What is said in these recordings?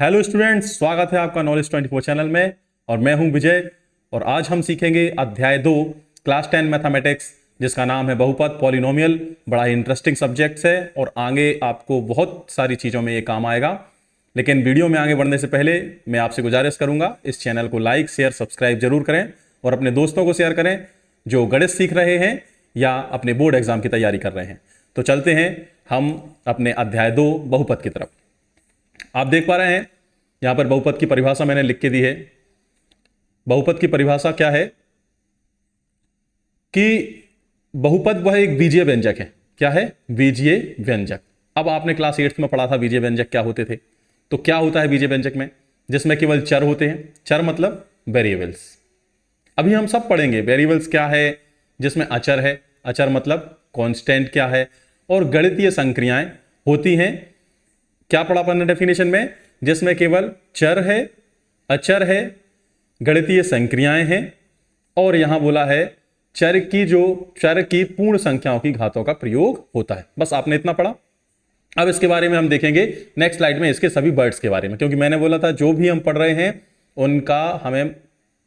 Hello students, स्वागत है आपका नॉलेज 24 चैनल में। और मैं हूं विजय। और आज हम सीखेंगे अध्याय 2 क्लास 10 मैथमेटिक्स, जिसका नाम है बहुपद पॉलिनोमियल। बड़ा ही इंटरेस्टिंग सब्जेक्ट है और आगे आपको बहुत सारी चीज़ों में ये काम आएगा। लेकिन वीडियो में आगे बढ़ने से पहले मैं आपसे गुजारिश करूंगा, इस चैनल को लाइक शेयर सब्सक्राइब जरूर करें और अपने दोस्तों को शेयर करें जो गणित सीख रहे हैं या अपने बोर्ड एग्जाम की तैयारी कर रहे हैं। तो चलते हैं हम अपने अध्याय 2 बहुपद की तरफ। आप देख पा रहे हैं यहां पर बहुपद की परिभाषा मैंने लिख के दी है। बहुपद की परिभाषा क्या है कि बहुपद वह एक बीजीय व्यंजक है। क्या है? बीजीय व्यंजक। अब आपने क्लास 8 में पढ़ा था बीजीय व्यंजक क्या होते थे। तो क्या होता है बीजीय व्यंजक में? जिसमें केवल चर होते हैं। चर मतलब वेरिएबल्स। अभी हम सब पढ़ेंगे वेरिएबल्स क्या है, जिसमें अचर है। अचर मतलब कांस्टेंट क्या है, और गणितीय संक्रियाएं होती हैं। क्या पढ़ा अपन ने डेफिनेशन में? जिसमें केवल चर है, अचर है, गणितीय संक्रियाएं हैं, और यहां बोला है चर की पूर्ण संख्याओं की घातों का प्रयोग होता है। बस आपने इतना पढ़ा। अब इसके बारे में हम देखेंगे नेक्स्ट स्लाइड में इसके सभी वर्ड्स के बारे में, क्योंकि मैंने बोला था जो भी हम पढ़ रहे हैं उनका हमें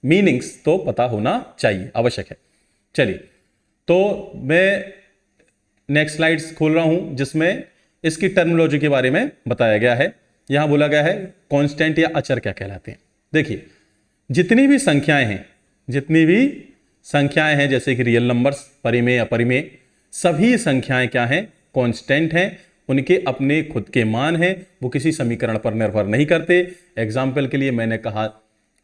मीनिंग्स तो पता होना चाहिए, आवश्यक है। चलिए, तो मैं नेक्स्ट स्लाइड्स खोल रहा हूं जिसमें इसकी टर्मिनोलॉजी के बारे में बताया गया है। यहां बोला गया है कांस्टेंट या अचर क्या कहलाते हैं। देखिए, जितनी भी संख्याएं हैं जैसे कि रियल नंबर्स, परिमेय अपरिमेय, सभी संख्याएं क्या हैं? कांस्टेंट हैं। उनके अपने खुद के मान हैं, वो किसी समीकरण पर निर्भर नहीं करते। एग्जाम्पल के लिए मैंने कहा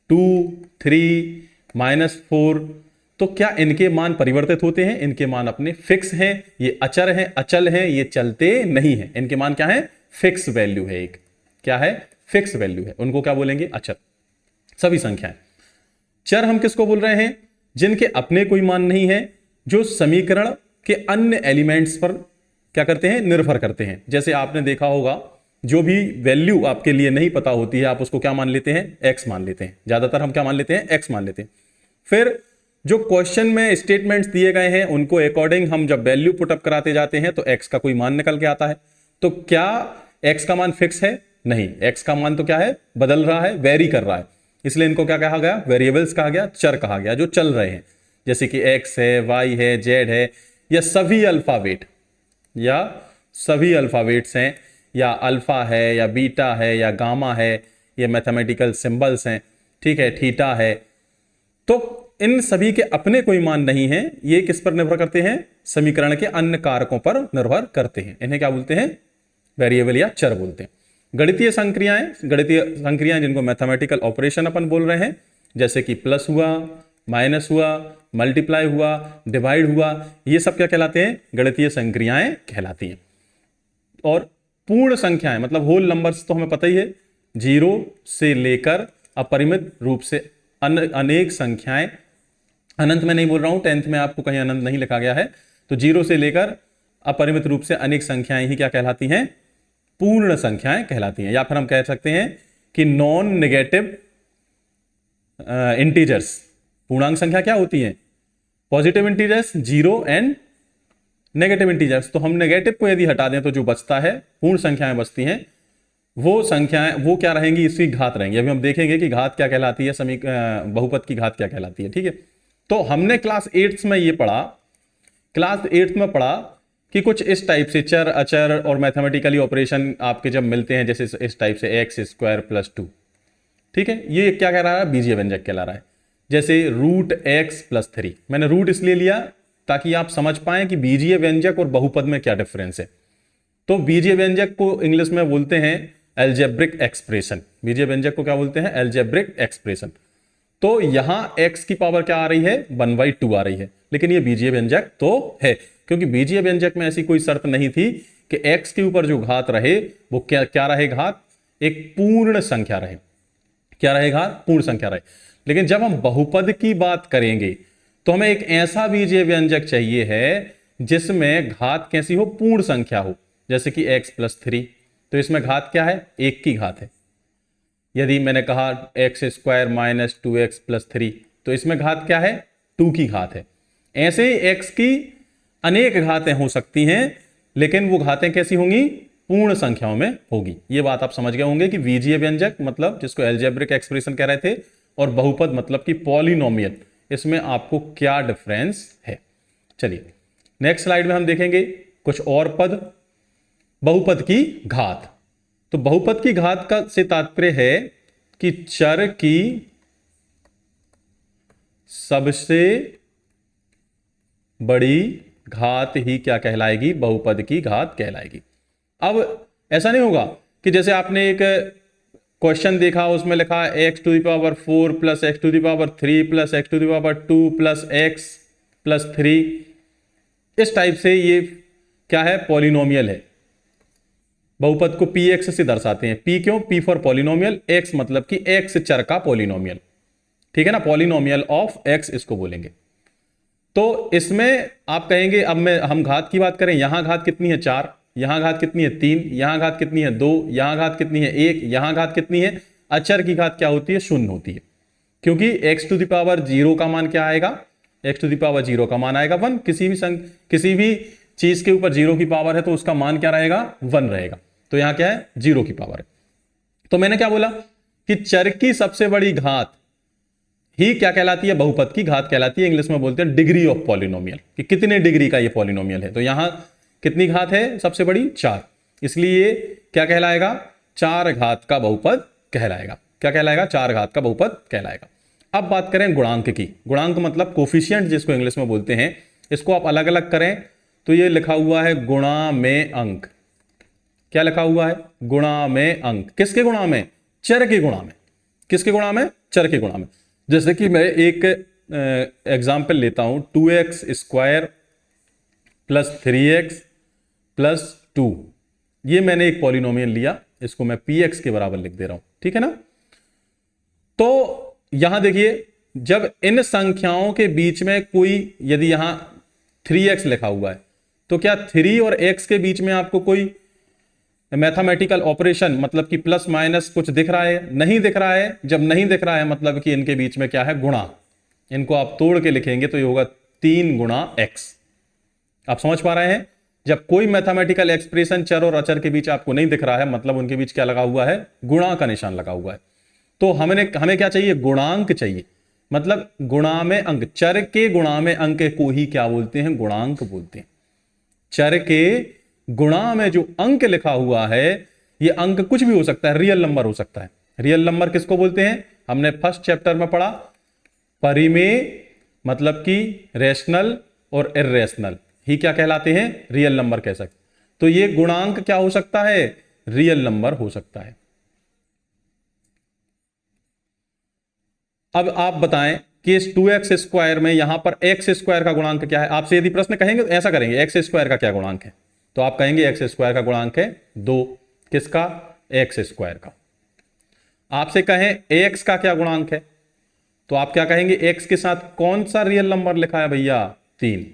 2, 3, -4, तो क्या इनके मान परिवर्तित होते हैं? इनके मान अपने फिक्स हैं। ये अचर हैं, अचल हैं, ये चलते नहीं हैं। इनके मान क्या है? फिक्स वैल्यू है। एक क्या है? फिक्स वैल्यू है। उनको क्या बोलेंगे? अचर। सभी संख्याएं। चर हम किसको बोल रहे हैं? जिनके अपने कोई मान नहीं है, जो समीकरण के अन्य एलिमेंट्स पर क्या करते हैं? निर्भर करते हैं। जैसे आपने देखा होगा, जो भी वैल्यू आपके लिए नहीं पता होती है, आप उसको क्या मान लेते हैं? एक्स मान लेते हैं। ज्यादातर हम क्या मान लेते हैं? एक्स मान लेते हैं। फिर जो क्वेश्चन में स्टेटमेंट्स दिए गए हैं उनको अकॉर्डिंग हम जब वैल्यू पुटअप कराते जाते हैं तो एक्स का कोई मान निकल के आता है। तो क्या एक्स का मान फिक्स है? नहीं, एक्स का मान तो क्या है? बदल रहा है, वेरी कर रहा है। इसलिए इनको क्या कहा गया? वेरिएबल्स कहा गया, चर कहा गया, जो चल रहे हैं। जैसे कि एक्स है, वाई है, जेड है, या सभी अल्फाबेट्स हैं, या अल्फा है, या बीटा है, या गामा है, ये मैथमेटिकल सिंबल्स हैं। ठीक है, थीटा है। तो इन सभी के अपने कोई मान नहीं है। ये किस पर निर्भर करते हैं? समीकरण के अन्य कारकों पर निर्भर करते हैं। इन्हें क्या बोलते हैं? वेरिएबल या चर बोलते हैं। गणितीय संक्रियाएं जिनको मैथमेटिकल ऑपरेशन अपन बोल रहे हैं, जैसे कि प्लस हुआ, माइनस हुआ, मल्टीप्लाई हुआ, डिवाइड हुआ, ये सब क्या कहलाते हैं? गणितीय संक्रियाएं कहलाती हैं। और पूर्ण संख्याएं मतलब होल नंबर्स तो हमें पता ही है, 0 से लेकर अपरिमित रूप से अनेक संख्याएं। अनंत में नहीं बोल रहा हूं, 10th में आपको कहीं अनंत नहीं लिखा गया है। तो 0 से लेकर अपरिमित रूप से अनेक संख्याएं ही क्या कहलाती हैं? पूर्ण संख्याएं कहलाती हैं। या फिर हम कह सकते हैं कि नॉन नेगेटिव इंटीजर्स। पूर्णांक संख्या क्या होती है? Positive integers 0 and negative integers. तो हम नेगेटिव को यदि हटा दें तो जो बचता है, पूर्ण संख्याएं बचती हैं, वो संख्याएं वो क्या रहेंगी? इसकी घात रहेंगी। अभी हम देखेंगे कि घात क्या कहलाती है, बहुपद की घात क्या कहलाती है। ठीक है, तो हमने क्लास 8 में पढ़ा कि कुछ इस टाइप से चर, अचर और मैथमेटिकली ऑपरेशन आपके जब मिलते हैं, जैसे इस टाइप से x² + 2। ठीक है, ये क्या कह रहा है? बीजीय व्यंजक कहला रहा है। जैसे √x+3। मैंने रूट इसलिए लिया ताकि आप समझ पाएं कि बीजीय व्यंजक और बहुपद में क्या डिफरेंस है। तो बीजीय व्यंजक को इंग्लिश में बोलते हैं एल्जेब्रिक एक्सप्रेशन। बीजीय व्यंजक को क्या बोलते हैं? Algebraic expression. तो यहां x की पावर क्या आ रही है? 1/2 आ रही है। लेकिन ये बीजीय व्यंजक तो है, क्योंकि बीजीय व्यंजक में ऐसी कोई शर्त नहीं थी कि x के ऊपर जो घात रहे वो क्या रहे? घात एक पूर्ण संख्या रहे। क्या रहे? घात पूर्ण संख्या रहे। लेकिन जब हम बहुपद की बात करेंगे तो हमें एक ऐसा बीजीय व्यंजक चाहिए है जिसमें घात कैसी हो? पूर्ण संख्या हो। जैसे कि x+3, तो इसमें घात क्या है? 1 की घात है। यदि मैंने कहा x² - 2x+3, तो इसमें घात क्या है? 2 की घात है। ऐसे ही x की अनेक घातें हो सकती हैं, लेकिन वो घातें कैसी होंगी? पूर्ण संख्याओं में होगी। ये बात आप समझ गए होंगे कि बीजीय व्यंजक मतलब जिसको अलजेब्रिक एक्सप्रेशन कह रहे थे, और बहुपद मतलब कि पॉलिनोमियल, इसमें आपको क्या डिफरेंस है। चलिए नेक्स्ट स्लाइड में हम देखेंगे कुछ और पद। बहुपद की घात। तो बहुपद की घात का से तात्पर्य है कि चर की सबसे बड़ी घात ही क्या कहलाएगी, बहुपद की घात कहलाएगी। अब ऐसा नहीं होगा कि जैसे आपने एक क्वेश्चन देखा, उसमें लिखा x to the power 4 plus x to the power 3 plus x to the power 2 plus x plus 3, इस टाइप से ये क्या है, पॉलिनोमियल है। बहुपद को px से दर्शाते हैं। p क्यों, p फॉर पॉलिनोमियल, x मतलब कि x चर का पॉलिनोमियल, ठीक है ना, पॉलिनोमियल ऑफ x इसको बोलेंगे। तो इसमें आप कहेंगे, अब हम घात की बात करें, यहां घात कितनी है 4, यहां घात कितनी है 3, यहां घात कितनी है 2, यहां घात कितनी है 1, यहां घात कितनी है, अचर की घात क्या होती है, 0 होती है। क्योंकि x टू द पावर 0 का मान क्या आएगा, x टू द पावर 0 का मान आएगा 1। किसी भी चीज के ऊपर 0 की पावर है तो उसका मान क्या रहेगा, 1 रहेगा। तो यहां क्या है, 0 की पावर है। तो मैंने क्या बोला कि चर की सबसे बड़ी घात ही क्या कहलाती है, बहुपद की घात कहलाती है। इंग्लिश में बोलते हैं डिग्री ऑफ पॉलिनोमियल, कि कितने डिग्री का ये पॉलिनोमियल है। तो यहां कितनी घात है सबसे बड़ी, 4, इसलिए क्या कहलाएगा, 4 घात का बहुपद कहलाएगा। क्या कहलाएगा, 4 घात का बहुपद कहलाएगा। अब बात करें गुणांक की। गुणांक मतलब कोफिशिएंट जिसको इंग्लिश में बोलते हैं, इसको आप अलग अलग करें तो ये लिखा हुआ है गुणा में अंक। क्या लिखा हुआ है, गुणा में अंक। किसके गुणा में, चर के गुणा में। किसके गुणा में, चर के गुणा में। जैसे कि मैं एक एग्जाम्पल लेता हूं, 2x square plus 3x plus 2, ये मैंने एक पॉलिनोमियल लिया, इसको मैं px के बराबर लिख दे रहा हूं, ठीक है ना। तो यहां देखिए, जब इन संख्याओं के बीच में कोई, यदि यहां 3x लिखा हुआ है, तो क्या 3 और x के बीच में आपको कोई मैथमेटिकल ऑपरेशन मतलब कि प्लस माइनस कुछ दिख रहा है, नहीं दिख रहा है। जब नहीं दिख रहा है मतलब कि इनके बीच में क्या है, गुणा। इनको आप तोड़ के लिखेंगे तो ये होगा 3 गुणा x। आप समझ पा रहे हैं, जब कोई मैथमेटिकल एक्सप्रेशन चर और अचर के बीच आपको नहीं दिख रहा है, मतलब उनके बीच क्या लगा हुआ है, गुणा का निशान लगा हुआ है। तो हमें क्या चाहिए, गुणांक चाहिए। मतलब गुणा में अंक, चर के गुणा में अंक को ही क्या बोलते हैं, गुणांक बोलते हैं। चर के गुणा में जो अंक लिखा हुआ है, ये अंक कुछ भी हो सकता है, रियल नंबर हो सकता है। रियल नंबर किसको बोलते हैं, हमने फर्स्ट चैप्टर में पढ़ा, परिमेय मतलब कि रेशनल और इर्रेशनल ही क्या कहलाते हैं, रियल नंबर कह सकते। तो ये गुणांक क्या हो सकता है, रियल नंबर हो सकता है। अब आप बताएं कि इस 2x स्क्वायर में यहां पर x स्क्वायर का गुणांक क्या है। आपसे यदि प्रश्न कहेंगे तो ऐसा करेंगे, x स्क्वायर का क्या गुणांक है, तो आप कहेंगे x स्क्वायर का गुणांक है 2। किसका, x स्क्वायर का। आपसे कहें ax का क्या गुणांक है, तो आप क्या कहेंगे, x के साथ कौन सा रियल नंबर लिखा है भैया, 3।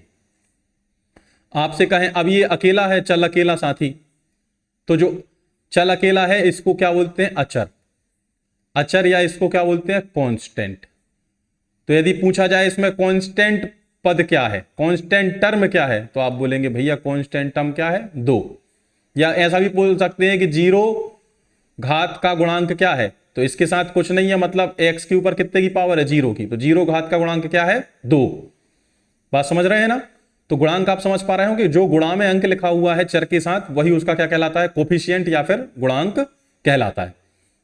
आपसे कहें अब ये अकेला है, चल अकेला साथी, तो जो चल अकेला है इसको क्या बोलते हैं, अचर। अचर या इसको क्या बोलते हैं, कांस्टेंट। तो यदि पूछा जाए इसमें कांस्टेंट पद क्या है, कांस्टेंट टर्म क्या है, तो आप बोलेंगे भैया कांस्टेंट टर्म क्या है, 2। या ऐसा भी बोल सकते हैं कि 0 घात का गुणांक क्या है, तो इसके साथ कुछ नहीं है, मतलब x के ऊपर कितने की पावर है, 0 की, तो 0 घात का गुणांक क्या है, 2। बात समझ रहे हैं ना। तो गुणांक आप समझ पा रहे होंगे, जो गुणा में अंक लिखा हुआ है चर के साथ, वही उसका क्या कहलाता है, कोफिशिएंट या फिर गुणांक कहलाता है।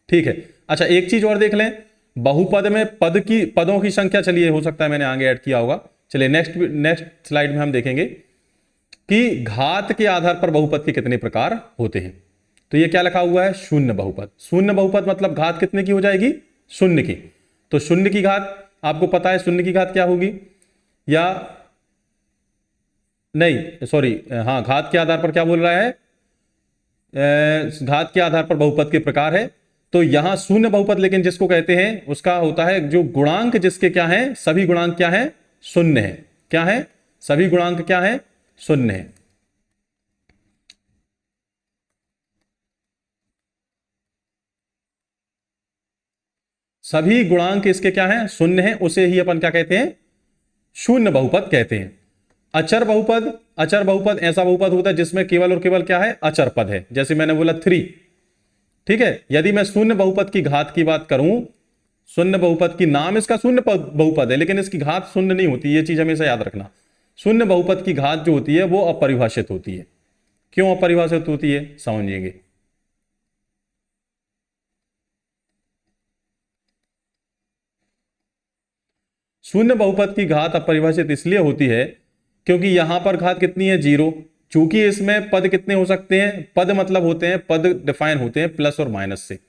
ठीक है। अच्छा एक चीज और देख लें, बहुपद में पदों की संख्या, चलिए हो सकता है मैंने आगे ऐड किया होगा। चलिए नेक्स्ट स्लाइड में हम देखेंगे कि घात के आधार पर बहुपद के कितने प्रकार होते हैं। तो ये क्या लिखा हुआ है, शून्य बहुपद। शून्य बहुपद मतलब घात कितने की हो जाएगी, शून्य की। तो शून्य की घात आपको पता है, शून्य की घात क्या होगी, या नहीं सॉरी, हाँ घात के आधार पर क्या बोल रहा है, घात के आधार पर बहुपद के प्रकार है। तो यहां शून्य बहुपद लेकिन जिसको कहते हैं उसका होता है जो गुणांक जिसके क्या है, सभी गुणांक क्या है, शून्य है। क्या है, सभी गुणांक क्या है, शून्य है। सभी गुणांक इसके क्या है, शून्य है, उसे ही अपन क्या कहते हैं, शून्य बहुपद कहते हैं। अचर बहुपद ऐसा बहुपद होता है जिसमें केवल और केवल क्या है, अचर पद है। जैसे मैंने बोला 3, ठीक है। यदि मैं शून्य बहुपद की घात की बात करूं, शून्य बहुपद की, नाम इसका शून्य बहुपद है लेकिन इसकी घात शून्य नहीं होती, ये चीज हमेशा याद रखना। शून्य बहुपद की घात जो होती है वो अपरिभाषित होती है। क्यों अपरिभाषित होती है, समझिएंगे। शून्य बहुपद की घात अपरिभाषित इसलिए होती है क्योंकि यहां पर घात कितनी है, 0। चूंकि इसमें पद कितने हो सकते हैं, पद मतलब होते हैं, पद डिफाइन होते हैं प्लस और माइनस से।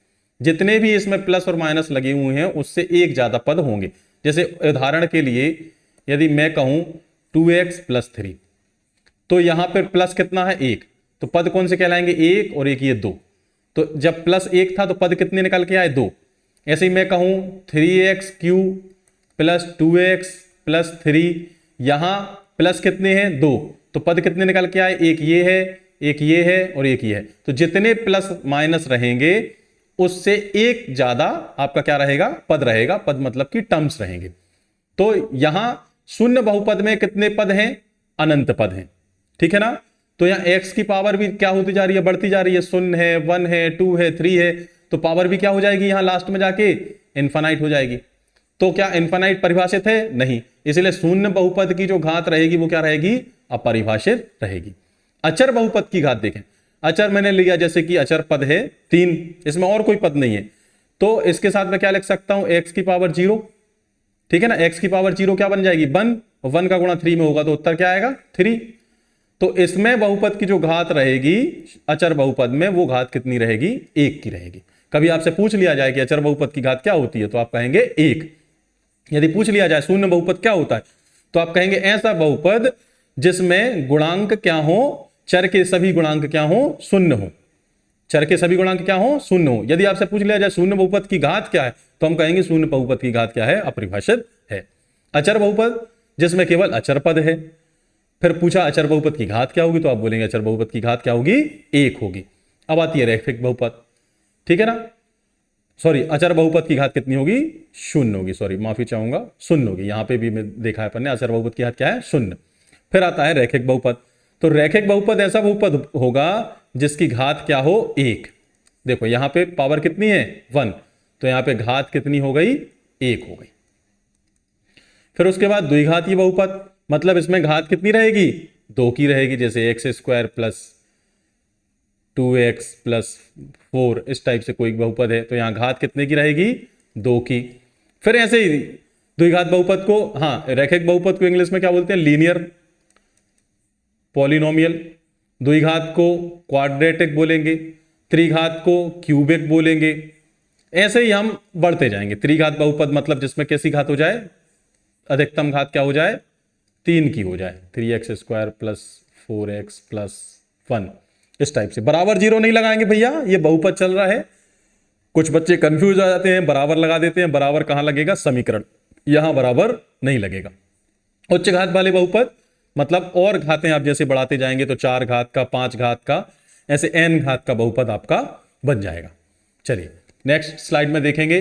जितने भी इसमें प्लस और माइनस लगे हुए हैं उससे एक ज्यादा पद होंगे। जैसे उदाहरण के लिए यदि मैं कहूं 2x + 3, तो यहां पर प्लस कितना है, 1, तो पद कौन से कहलाएंगे, 1 और 1 ये 2। तो जब +1 था तो पद कितने निकल के आए, 2। ऐसे ही मैं कहूं 3x³ + 2x + 3, यहां प्लस कितने हैं, 2, तो पद कितने निकल के आए, एक ये है, एक ये है और एक ये है। तो जितने प्लस माइनस रहेंगे उससे एक ज्यादा आपका क्या रहेगा, पद रहेगा। पद मतलब कि टर्म्स रहेंगे। तो यहां शून्य बहुपद में कितने पद हैं, अनंत पद हैं, ठीक है ना। तो यहां x की पावर भी क्या होती जा रही है, बढ़ती जा रही है। 0 है, 1 है, 2 है, 3 है, तो पावर भी क्या हो जाएगी, यहां लास्ट में जाके इनफाइनाइट हो जाएगी। तो क्या इनफाइनाइट परिभाषित है, नहीं। इसलिए शून्य बहुपद की जो घात रहेगी वो क्या रहेगी, अपरिभाषित रहेगी। अचर बहुपद की घात देखें, अचर मैंने लिया जैसे कि अचर पद है 3, इसमें और कोई पद नहीं है, तो इसके साथ मैं क्या लिख सकता हूं, x की पावर 0, ठीक है ना। x की पावर 0 क्या बन जाएगी, 1, और 1 का गुणा 3 में होगा तो उत्तर क्या आएगा, 3। तो इसमें बहुपद की जो घात रहेगी अचर बहुपद में, वो घात कितनी रहेगी, 1 की रहेगी। कभी आपसे पूछ लिया जाए कि अचर बहुपद की घात क्या होती है तो आप कहेंगे 1। यदि पूछ लिया जाए शून्य बहुपद क्या होता है तो आप कहेंगे ऐसा बहुपद जिसमें गुणांक क्या हो, चर के सभी गुणांक क्या हो, शून्य हो। चर के सभी गुणांक क्या हो, शून्य हो। यदि आपसे पूछ लिया जाए शून्य बहुपद की घात क्या है तो हम कहेंगे शून्य बहुपद की घात क्या है, अपरिभाषित है। अचर बहुपद जिसमें केवल अचर पद है। फिर पूछा अचर बहुपद की घात क्या होगी तो आप बोलेंगे अचर बहुपद की घात क्या होगी, 1 होगी। अब आती है रैखिक बहुपद, ठीक है ना। सॉरी, अचर बहुपद की घात कितनी होगी, 0 होगी। सॉरी, माफी चाहूंगा, 0 होगी। यहां पे भी मैं देखा है अपन ने, अचर बहुपद की घात क्या है, 0। फिर आता है रैखिक बहुपद। तो रैखिक बहुपद ऐसा बहुपद होगा जिसकी घात क्या हो, 1। देखो यहां पे पावर कितनी है, 1, तो यहां पे घात कितनी हो गई, 1 हो गई। फिर उसके बाद द्विघातीय बहुपद, मतलब इसमें घात कितनी रहेगी, 2 की रहेगी। जैसे x² + 2x + 4, इस टाइप से कोई बहुपद है तो यहां घात कितने की रहेगी, 2 की। फिर ऐसे ही द्विघात बहुपद को, हाँ, रैखिक बहुपद को इंग्लिश में क्या बोलते हैं, लीनियर पॉलिनोमियल। द्विघात को क्वाड्रेटिक बोलेंगे, त्रिघात को क्यूबिक बोलेंगे। ऐसे ही हम बढ़ते जाएंगे। त्रिघात बहुपद मतलब जिसमें कैसी घात हो जाए, अधिकतम घात क्या हो जाए, 3 की हो जाए, 3x² + 4x + 1, इस टाइप से। बराबर 0 नहीं लगाएंगे भैया, ये बहुपद चल रहा है। कुछ बच्चे कंफ्यूज हो जाते हैं, बराबर लगा देते हैं। बराबर कहां लगेगा, समीकरण, यहां बराबर नहीं लगेगा। उच्च घात वाले बहुपद मतलब और घातें आप जैसे बढ़ाते जाएंगे तो 4 घात का, 5 घात का, ऐसे n घात का बहुपद आपका बन जाएगा। चलिए नेक्स्ट स्लाइड में देखेंगे।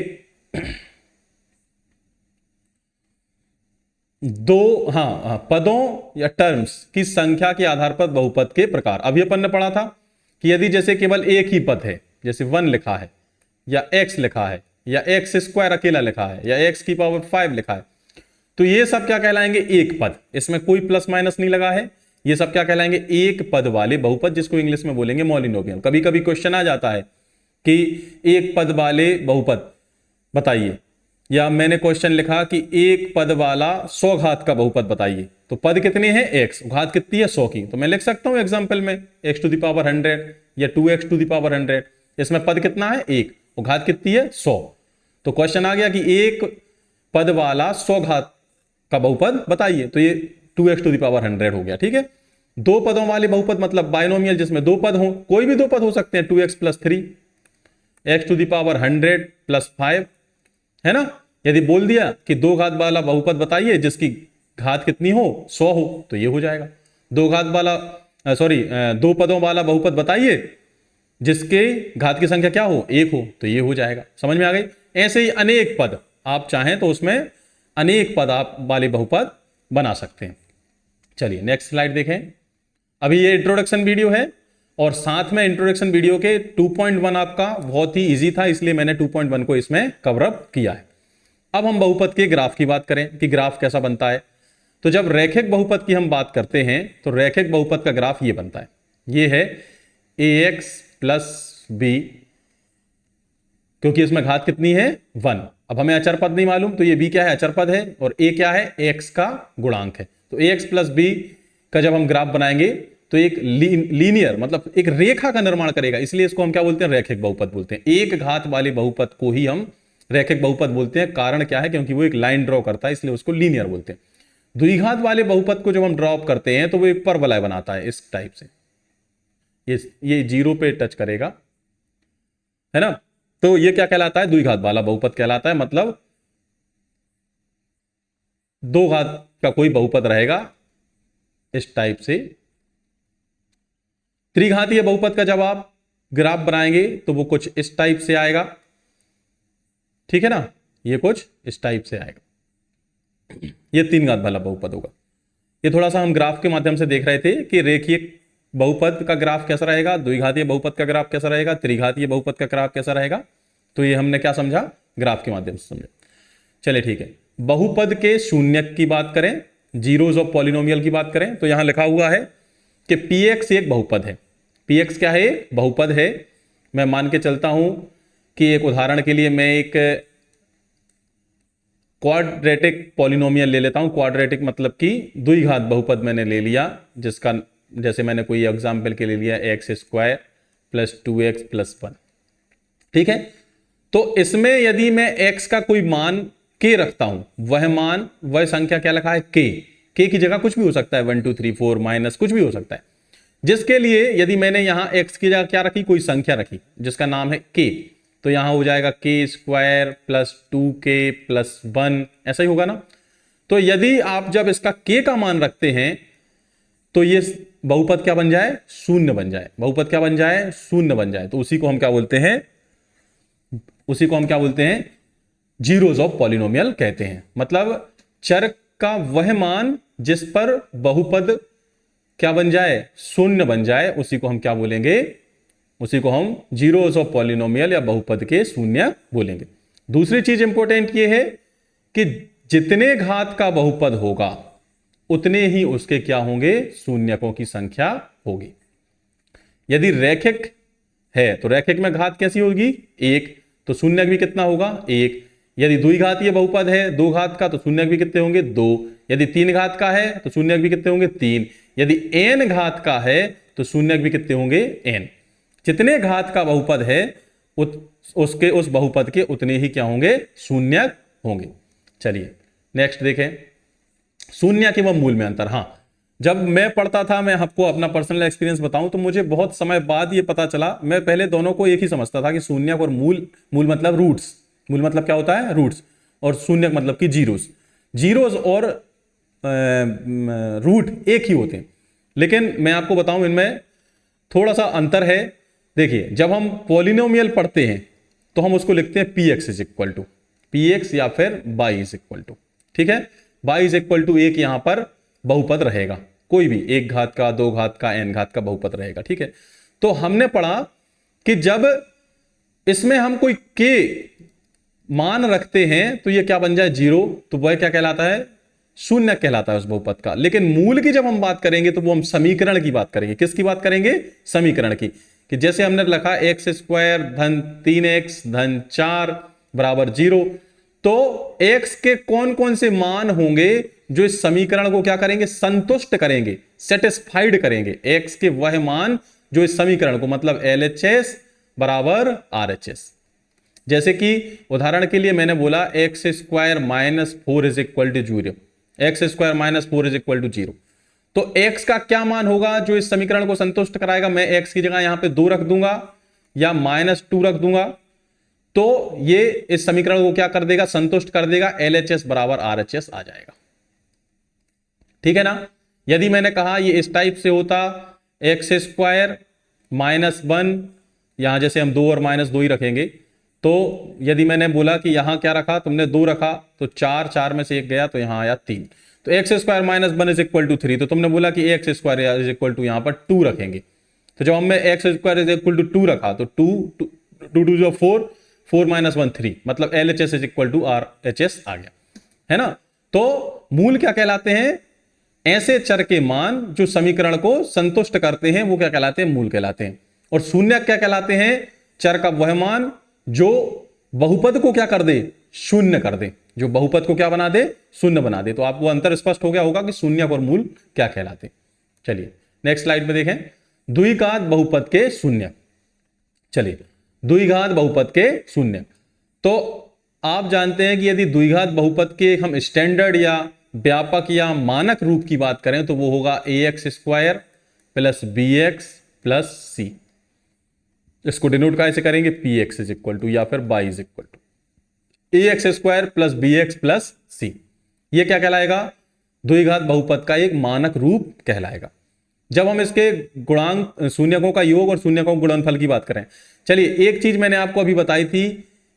पदों या टर्म्स की संख्या के आधार पर बहुपद के प्रकार। अभी अपन ने पढ़ा था कि यदि जैसे केवल एक ही पद है, जैसे 1 लिखा है या x लिखा है या x² अकेला लिखा है या x की पावर 5 लिखा है, तो ये सब क्या कहलाएंगे, एक पद। इसमें कोई प्लस माइनस नहीं लगा है। ये सब क्या कहलाएंगे, एक पद वाले बहुपद, जिसको इंग्लिश में बोलेंगे मॉलिनोमियल। कभी कभी क्वेश्चन आ जाता है कि एक पद वाले बहुपद बताइए, या मैंने क्वेश्चन लिखा कि एक पद वाला 100 घात का बहुपद बताइए, तो पद कितने हैं, x, घात कितनी है, 100 की। तो मैं लिख सकता हूं एग्जांपल में x⁴ या 2x⁴। इसमें पद कितना है, 1, और घात कितनी है, 100। तो क्वेश्चन आ गया कि एक पद वाला 100 घात का बहुपद बताइए, तो ये 2x⁴ हो गया, ठीक है। दो पदों वाले बहुपद मतलब बाइनोमियल, जिसमें दो पद हो, कोई भी दो पद हो सकते हैं, 2x + 3, x⁴ + 5, है ना। यदि बोल दिया कि 2 घात वाला बहुपद बताइए जिसकी घात कितनी हो, 100 हो, तो ये हो जाएगा। दो पदों वाला बहुपद बताइए जिसके घात की संख्या क्या हो, 1 हो, तो ये हो जाएगा। समझ में आ गई। ऐसे ही अनेक पद, आप चाहें तो उसमें अनेक पद आप वाले बहुपद बना सकते हैं। चलिए नेक्स्ट स्लाइड देखें। अभी ये इंट्रोडक्शन वीडियो है और साथ में इंट्रोडक्शन वीडियो के 2.1 आपका बहुत ही इजी था, इसलिए मैंने 2.1 को इसमें कवर अप किया है। अब हम बहुपद के ग्राफ की बात करें कि ग्राफ कैसा बनता है। तो जब रैखिक बहुपद की हम बात करते हैं तो रैखिक बहुपद का ग्राफ ये बनता है, ये है ax प्लस बी, क्योंकि इसमें घात कितनी है 1। अब हमें अचर पद नहीं मालूम, तो ये b क्या है, अचर पद है, और a क्या है, x का गुणांक है। तो ax प्लस बी का जब हम ग्राफ बनाएंगे तो एक लीनियर मतलब एक रेखा का निर्माण करेगा, इसलिए इसको हम क्या बोलते हैं, रैखिक बहुपद बोलते हैं। एक घात वाले बहुपद को ही हम रैखिक बहुपद बोलते हैं। कारण क्या है, क्योंकि वो एक लाइन ड्रॉ करता है, इसलिए उसको लीनियर बोलते हैं। द्विघात वाले बहुपद को जब हम ड्रॉ करते हैं तो वो एक परवलय बनाता है इस टाइप से, ये 0 पे टच करेगा, है ना। तो ये क्या कहलाता है, द्विघात वाला बहुपद कहलाता है। मतलब दो घात का कोई बहुपद रहेगा इस टाइप से। त्रिघातीय बहुपद का जब आप ग्राफ बनाएंगे तो वो कुछ इस टाइप से आएगा, ठीक है ना, ये कुछ इस टाइप से आएगा। ये 3 घात वाला बहुपद होगा। ये थोड़ा सा हम ग्राफ के माध्यम से देख रहे थे कि रेखीय बहुपद का ग्राफ कैसा रहेगा, द्विघातीय बहुपद का ग्राफ कैसा रहेगा, त्रिघातीय बहुपद का ग्राफ कैसा रहेगा। तो ये हमने क्या समझा, ग्राफ के माध्यम से समझा। चलिए ठीक है, बहुपद के शून्यक की बात करें, जीरोज ऑफ पॉलिनोमियल की बात करें, तो यहां लिखा हुआ है कि px एक बहुपद है। px क्या है, बहुपद है। मैं मान के चलता हूं कि एक उदाहरण के लिए मैं एक क्वाड्रेटिक पॉलिनोमियल ले लेता हूं। क्वाड्रेटिक मतलब कि द्विघात बहुपद मैंने ले लिया, जिसका जैसे मैंने कोई एग्जाम्पल के लिए लिया x² प्लस 2x प्लस 1, ठीक है। तो इसमें यदि मैं x का कोई मान k रखता हूं, वह मान, वह संख्या क्या लिखा है, k की जगह कुछ भी हो सकता है, 1 2 3 4 माइनस कुछ भी हो सकता है। जिसके लिए यदि मैंने यहां x की जगह क्या रखी, कोई संख्या रखी जिसका नाम है k, तो यहां हो जाएगा k² प्लस 2k प्लस 1, ऐसा ही होगा ना। तो यदि आप जब इसका k का मान रखते हैं तो ये बहुपद क्या बन जाए, शून्य बन जाए। बहुपद क्या बन जाए, शून्य बन जाए। तो उसी को हम क्या बोलते हैं, उसी को हम क्या बोलते हैं, जीरोज ऑफ पॉलिनोमियल कहते हैं। मतलब चर का वह मान जिस पर बहुपद क्या बन जाए, शून्य बन जाए, उसी को हम क्या बोलेंगे, उसी को हम जीरोज ऑफ पॉलिनोमियल या बहुपद के शून्य बोलेंगे। दूसरी चीज इंपॉर्टेंट ये है कि जितने घात का बहुपद होगा उतने ही उसके क्या होंगे, शून्यकों की संख्या होगी। यदि रैखिक है तो रैखिक में घात कैसी होगी, 1, तो शून्यक भी कितना होगा, 1। यदि द्विघातीय बहुपद है 2 घात का, तो शून्यक भी कितने होंगे, 2। यदि 3 घात का है तो शून्यक भी कितने होंगे, 3। यदि n घात का है तो शून्यक भी कितने होंगे, n। जितने घात का बहुपद है उसके उस बहुपद के उतने ही क्या होंगे, शून्यक होंगे। चलिए नेक्स्ट देखें, शून्यक एवं मूल में अंतर। हाँ, जब मैं पढ़ता था, मैं आपको अपना पर्सनल एक्सपीरियंस बताऊं तो मुझे बहुत समय बाद ये पता चला। मैं पहले दोनों को एक ही समझता था कि शून्यक और मूल, मूल मतलब रूट्स, मूल मतलब क्या होता है, रूट्स, और शून्यक मतलब कि जीरोस। जीरोस और रूट एक ही होते हैं, लेकिन मैं आपको बताऊं इनमें थोड़ा सा अंतर है। देखिए, जब हम पॉलिनोमियल पढ़ते हैं तो हम उसको लिखते हैं px is equal to px या फिर y इज इक्वल टू, ठीक है। y इज इक्वल टू एक यहां पर बहुपद रहेगा, कोई भी 1 घात का, 2 घात का, n घात का बहुपद रहेगा, ठीक है। तो हमने पढ़ा कि जब इसमें हम कोई k मान रखते हैं तो ये क्या बन जाए, 0, तो वह क्या कहलाता है, शून्य कहलाता है उस बहुपद का। लेकिन मूल की जब हम बात करेंगे तो वो हम समीकरण की बात करेंगे। किसकी बात करेंगे, समीकरण की। कि जैसे हमने लिखा x² धन 3x धन 4 बराबर 0, तो x के कौन कौन से मान होंगे जो इस समीकरण को क्या करेंगे, संतुष्ट करेंगे, सेटिस्फाइड करेंगे। x के वह मान जो इस समीकरण को, मतलब LHS बराबर RHS। जैसे कि उदाहरण के लिए मैंने बोला x² minus 4 is equal to 0, x² minus 4 is equal to 0, तो x का क्या मान होगा जो इस समीकरण को संतुष्ट कराएगा। मैं x की जगह यहां पे 2 रख दूंगा या -2 रख दूंगा, तो ये इस समीकरण को क्या कर देगा, संतुष्ट कर देगा, LHS बराबर RHS आ जाएगा, ठीक है ना। यदि मैंने कहा ये इस टाइप से होता, x² -1, यहां जैसे हम 2 और -2 ही रखेंगे, तो यदि मैंने बोला कि यहां क्या रखा, तुमने 2 रखा, तो 4 में से 1 गया तो यहां आया 3। तो x square minus 1 is equal to 3, तो तुमने बोला कि x square is equal to यहाँ पर 2 रखेंगे। तो जब हमने x square is equal to 2 रखा तो 2 जो 4, 4 माइनस 1 3, मतलब LHS is equal to RHS आ गया, है ना। तो मूल क्या कहलाते हैं? ऐसे चर के मान जो समीकरण को संतुष्ट करते हैं वो क्या कहलाते हैं? मूल कहलाते हैं। और शून्यक क्या कहलाते हैं? चर का वह मान जो बहुपद को क्या कर दे? शून्य कर दे, जो बहुपद को क्या बना दे? शून्य बना दे। तो आपको अंतर स्पष्ट हो गया होगा कि शून्यक और मूल क्या कहलाते। चलिए नेक्स्ट स्लाइड में देखें, द्विघात बहुपद के शून्यक। चलिए द्विघात बहुपद के शून्यक, तो आप जानते हैं कि यदि द्विघात बहुपद के हम स्टैंडर्ड या व्यापक या मानक रूप की बात करें तो वो होगा ax square plus bx plus c। इसको डिनोट कैसे करेंगे? px इज इक्वल टू या फिर y is equal to ax square plus bx plus c। ये क्या कहलाएगा? द्विघात बहुपद का एक मानक रूप कहलाएगा जब हम इसके गुणांक शून्यकों का योग और शून्यकों गुणनफल की बात करें। चलिए एक चीज मैंने आपको अभी बताई थी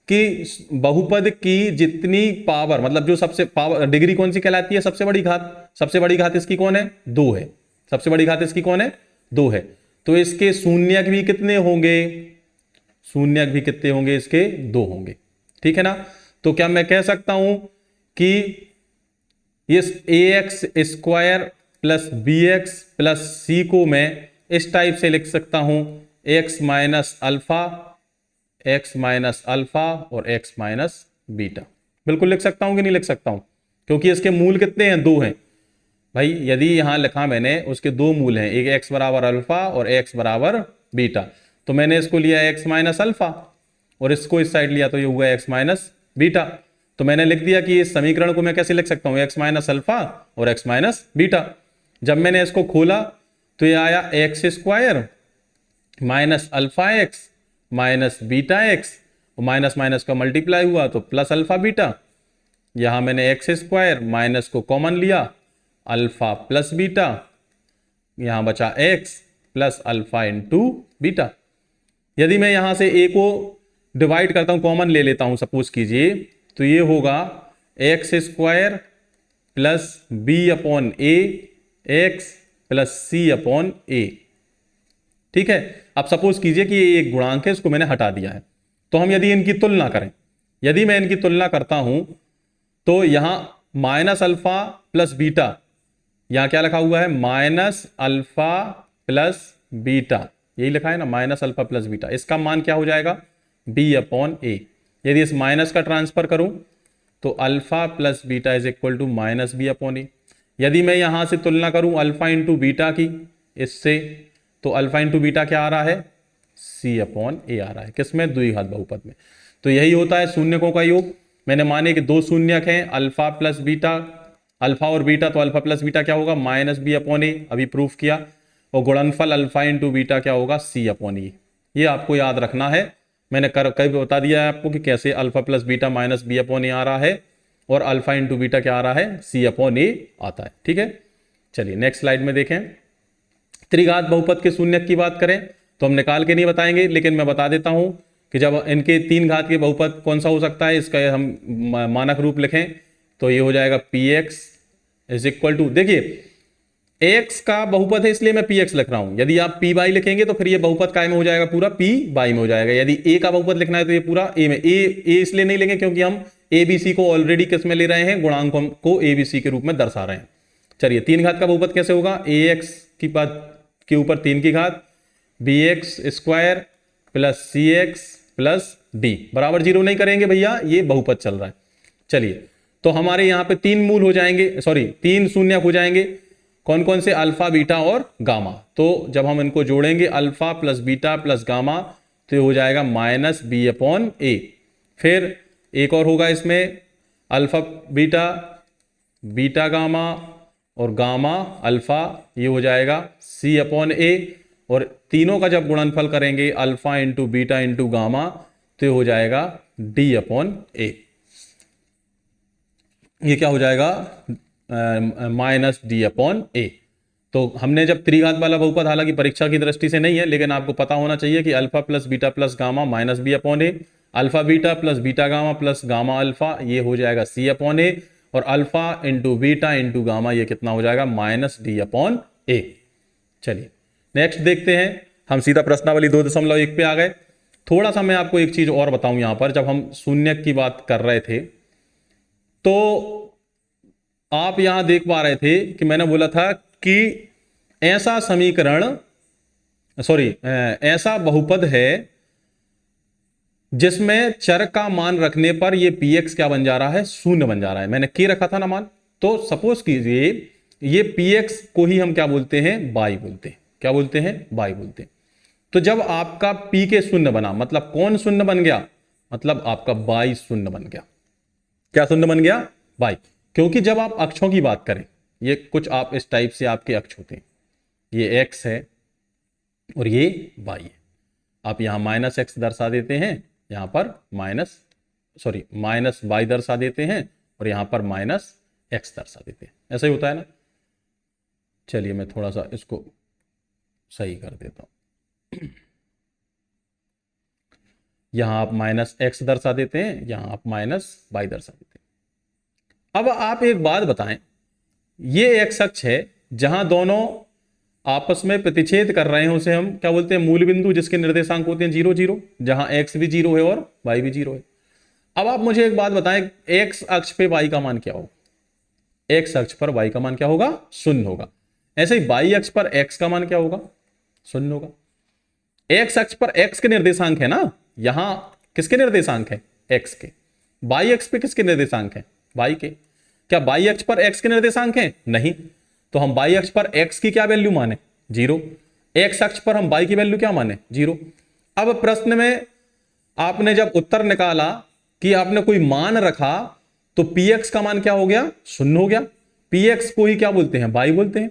कि बहुपद की जितनी पावर, मतलब जो सबसे पावर डिग्री कौन सी कहलाती है? सबसे बड़ी घात। सबसे बड़ी घात इसकी कौन है? 2 है। सबसे बड़ी घात इसकी कौन है? 2 है। तो इसके शून्यक भी कितने होंगे? शून्यक भी कितने होंगे? इसके 2 होंगे, ठीक है ना। तो क्या मैं कह सकता हूं कि ये ax square plus bx plus c को मैं इस टाइप से लिख सकता हूं, x minus alpha, x minus alpha और x माइनस बीटा। बिल्कुल लिख सकता हूं कि नहीं लिख सकता हूं? क्योंकि इसके मूल कितने हैं? 2 हैं भाई। यदि यहां लिखा मैंने उसके 2 मूल हैं, एक x बराबर अल्फा और x बराबर बीटा, तो मैंने इसको लिया x माइनस अल्फा और इसको इस साइड लिया तो ये हुआ x माइनस बीटा। तो मैंने लिख दिया कि इस समीकरण को मैं कैसे लिख सकता हूं? x माइनस अल्फा और x माइनस बीटा। जब मैंने इसको खोला तो ये आया x square minus alpha x minus beta x, और माइनस माइनस का मल्टीप्लाई हुआ तो प्लस अल्फा बीटा। यहां मैंने एक्स स्क्वायर माइनस को कॉमन लिया, अल्फा प्लस बीटा, यहां बचा x plus alpha into beta. यदि मैं यहां से ए को डिवाइड करता हूं, कॉमन ले लेता हूं सपोज कीजिए, तो ये होगा x square plus b upon a x plus c upon a, ठीक है। अब सपोज कीजिए कि ये एक गुणांक है, इसको मैंने हटा दिया है। तो हम यदि इनकी तुलना करें, यदि मैं इनकी तुलना करता हूं तो यहां माइनस अल्फा प्लस बीटा, यहां क्या लिखा हुआ है? माइनस अल्फा प्लस बीटा, यही लिखा है ना, माइनस अल्फा प्लस बीटा। इसका मान क्या हो जाएगा? B upon a. यदि इस माइनस का ट्रांसफर करूं तो alpha plus beta is equal to minus b upon a. यदि मैं यहां से तुलना करूं अल्फा इंटू बीटा की इससे, तो अल्फा इंटू बीटा क्या आ रहा है? सी अपॉन ए आ रहा है। किसमें? द्विघात बहुपद में। तो यही होता है शून्यकों का योग। मैंने माने कि 2 शून्यक हैं, अल्फा प्लस बीटा, अल्फा और बीटा, तो अल्फा प्लस बीटा क्या होगा? माइनस बी अपॉन ए, अभी प्रूफ किया। और गुणनफल अल्फा इंटू बीटा क्या होगा? सी अपॉन ए। ये आपको याद रखना है। मैंने कई बता दिया है आपको कि कैसे alpha plus beta minus b upon a आ रहा है और अल्फा इंटू बीटा क्या आ रहा है? सी अपॉन ए आता है, ठीक है। चलिए नेक्स्ट स्लाइड में देखें, त्रिघात बहुपद के शून्यक की बात करें तो हम निकाल के नहीं बताएंगे, लेकिन मैं बता देता हूं कि जब इनके 3 घात के बहुपद कौन सा हो सकता है, इसका हम मानक रूप लिखें तो ये हो जाएगा px इज इक्वल टू, देखिए x का बहुपद है इसलिए मैं px लिख रहा हूं। यदि आप py लिखेंगे तो फिर ये बहुपद काय में हो जाएगा? पूरा py में हो जाएगा। यदि a का बहुपद लिखना है तो ये पूरा a में। a इसलिए नहीं लेंगे क्योंकि हम abc को ऑलरेडी किस में ले रहे हैं? गुणांकों को abc के रूप में दर्शा रहे हैं। चलिए 3 घात का बहुपद कैसे होगा? ax की बात के ऊपर 3 की घात bx square plus cx plus d बराबर 0 नहीं करेंगे भैया, ये बहुपद चल रहा है। चलिए तो हमारे यहाँ पे 3 मूल हो जाएंगे, सॉरी 3 शून्यक हो जाएंगे। कौन कौन से? अल्फा बीटा और गामा। तो जब हम इनको जोड़ेंगे alpha plus beta plus gamma तो ये हो जाएगा माइनस बी अपॉन ए। फिर एक और होगा इसमें अल्फा बीटा, बीटा गामा और गामा अल्फा, ये हो जाएगा सी अपॉन ए। और तीनों का जब गुणनफल करेंगे alpha into beta into gamma तो ये हो जाएगा डी अपॉन ए। ये क्या हो जाएगा? माइनस डी अपॉन ए। तो हमने जब त्रिघात वाला बहुपद, हालांकि परीक्षा की दृष्टि से नहीं है लेकिन आपको पता होना चाहिए कि alpha plus beta plus gamma minus b upon a, alpha beta plus beta gamma plus gamma alpha, ये हो जाएगा सी अपॉन ए। और alpha into beta into gamma ये कितना हो जाएगा -d/a। चलिए नेक्स्ट देखते हैं, हम सीधा प्रश्नावली 2.1 पे आ गए। थोड़ा सा मैं आपको एक चीज और बताऊं, यहां पर जब हम शून्य की बात कर रहे थे तो आप यहां देख पा रहे थे कि मैंने बोला था कि ऐसा समीकरण ऐसा बहुपद है जिसमें चर का मान रखने पर ये px क्या बन जा रहा है, शून्य बन जा रहा है। मैंने के रखा था ना मान, तो सपोज कीजिए ये px को ही हम क्या बोलते हैं, y बोलते हैं। क्या बोलते हैं, y बोलते हैं। तो जब आपका p के शून्य बना, मतलब कौन शून्य बन गया, मतलब आपका y शून्य बन गया। क्या शून्य बन गया, y। क्योंकि जब आप अक्षों की बात करें, ये कुछ आप इस टाइप से आपके अक्ष होते हैं, ये x है और ये y है। आप यहां -x दर्शा देते हैं, यहां पर माइनस y दर्शा देते हैं और यहां पर -x दर्शा देते हैं। ऐसा ही होता है ना। चलिए मैं थोड़ा सा इसको सही कर देता हूं। यहां आप -x दर्शा देते हैं, यहां आप -y दर्शा देते हैं। अब आप एक बात बताएं, ये x अक्ष है जहां दोनों आपस में प्रतिच्छेद कर रहे हैं, उसे हम क्या बोलते हैं, मूल बिंदु, जिसके निर्देशांक होते हैं 0 0, जहां x भी 0 है और y भी 0 है। अब आप मुझे एक बात बताएं, x अक्ष पे y का मान क्या होगा, x अक्ष पर y का मान क्या होगा, 0 होगा। ऐसे ही y अक्ष पर x का मान क्या होगा, 0 होगा। x अक्ष पर x के निर्देशांक है ना, यहां किसके निर्देशांक है, x के। y अक्ष पे किसके निर्देशांक है, y के। क्या y अक्ष पर x के निर्देशांक है, नहीं। तो हम y अक्ष पर x की क्या वैल्यू माने, 0। x अक्ष पर हम y की वैल्यू क्या माने, 0। अब प्रश्न में आपने जब उत्तर निकाला कि आपने कोई मान रखा, तो px का मान क्या हो गया, 0 हो गया। px को ही क्या बोलते हैं, y बोलते हैं।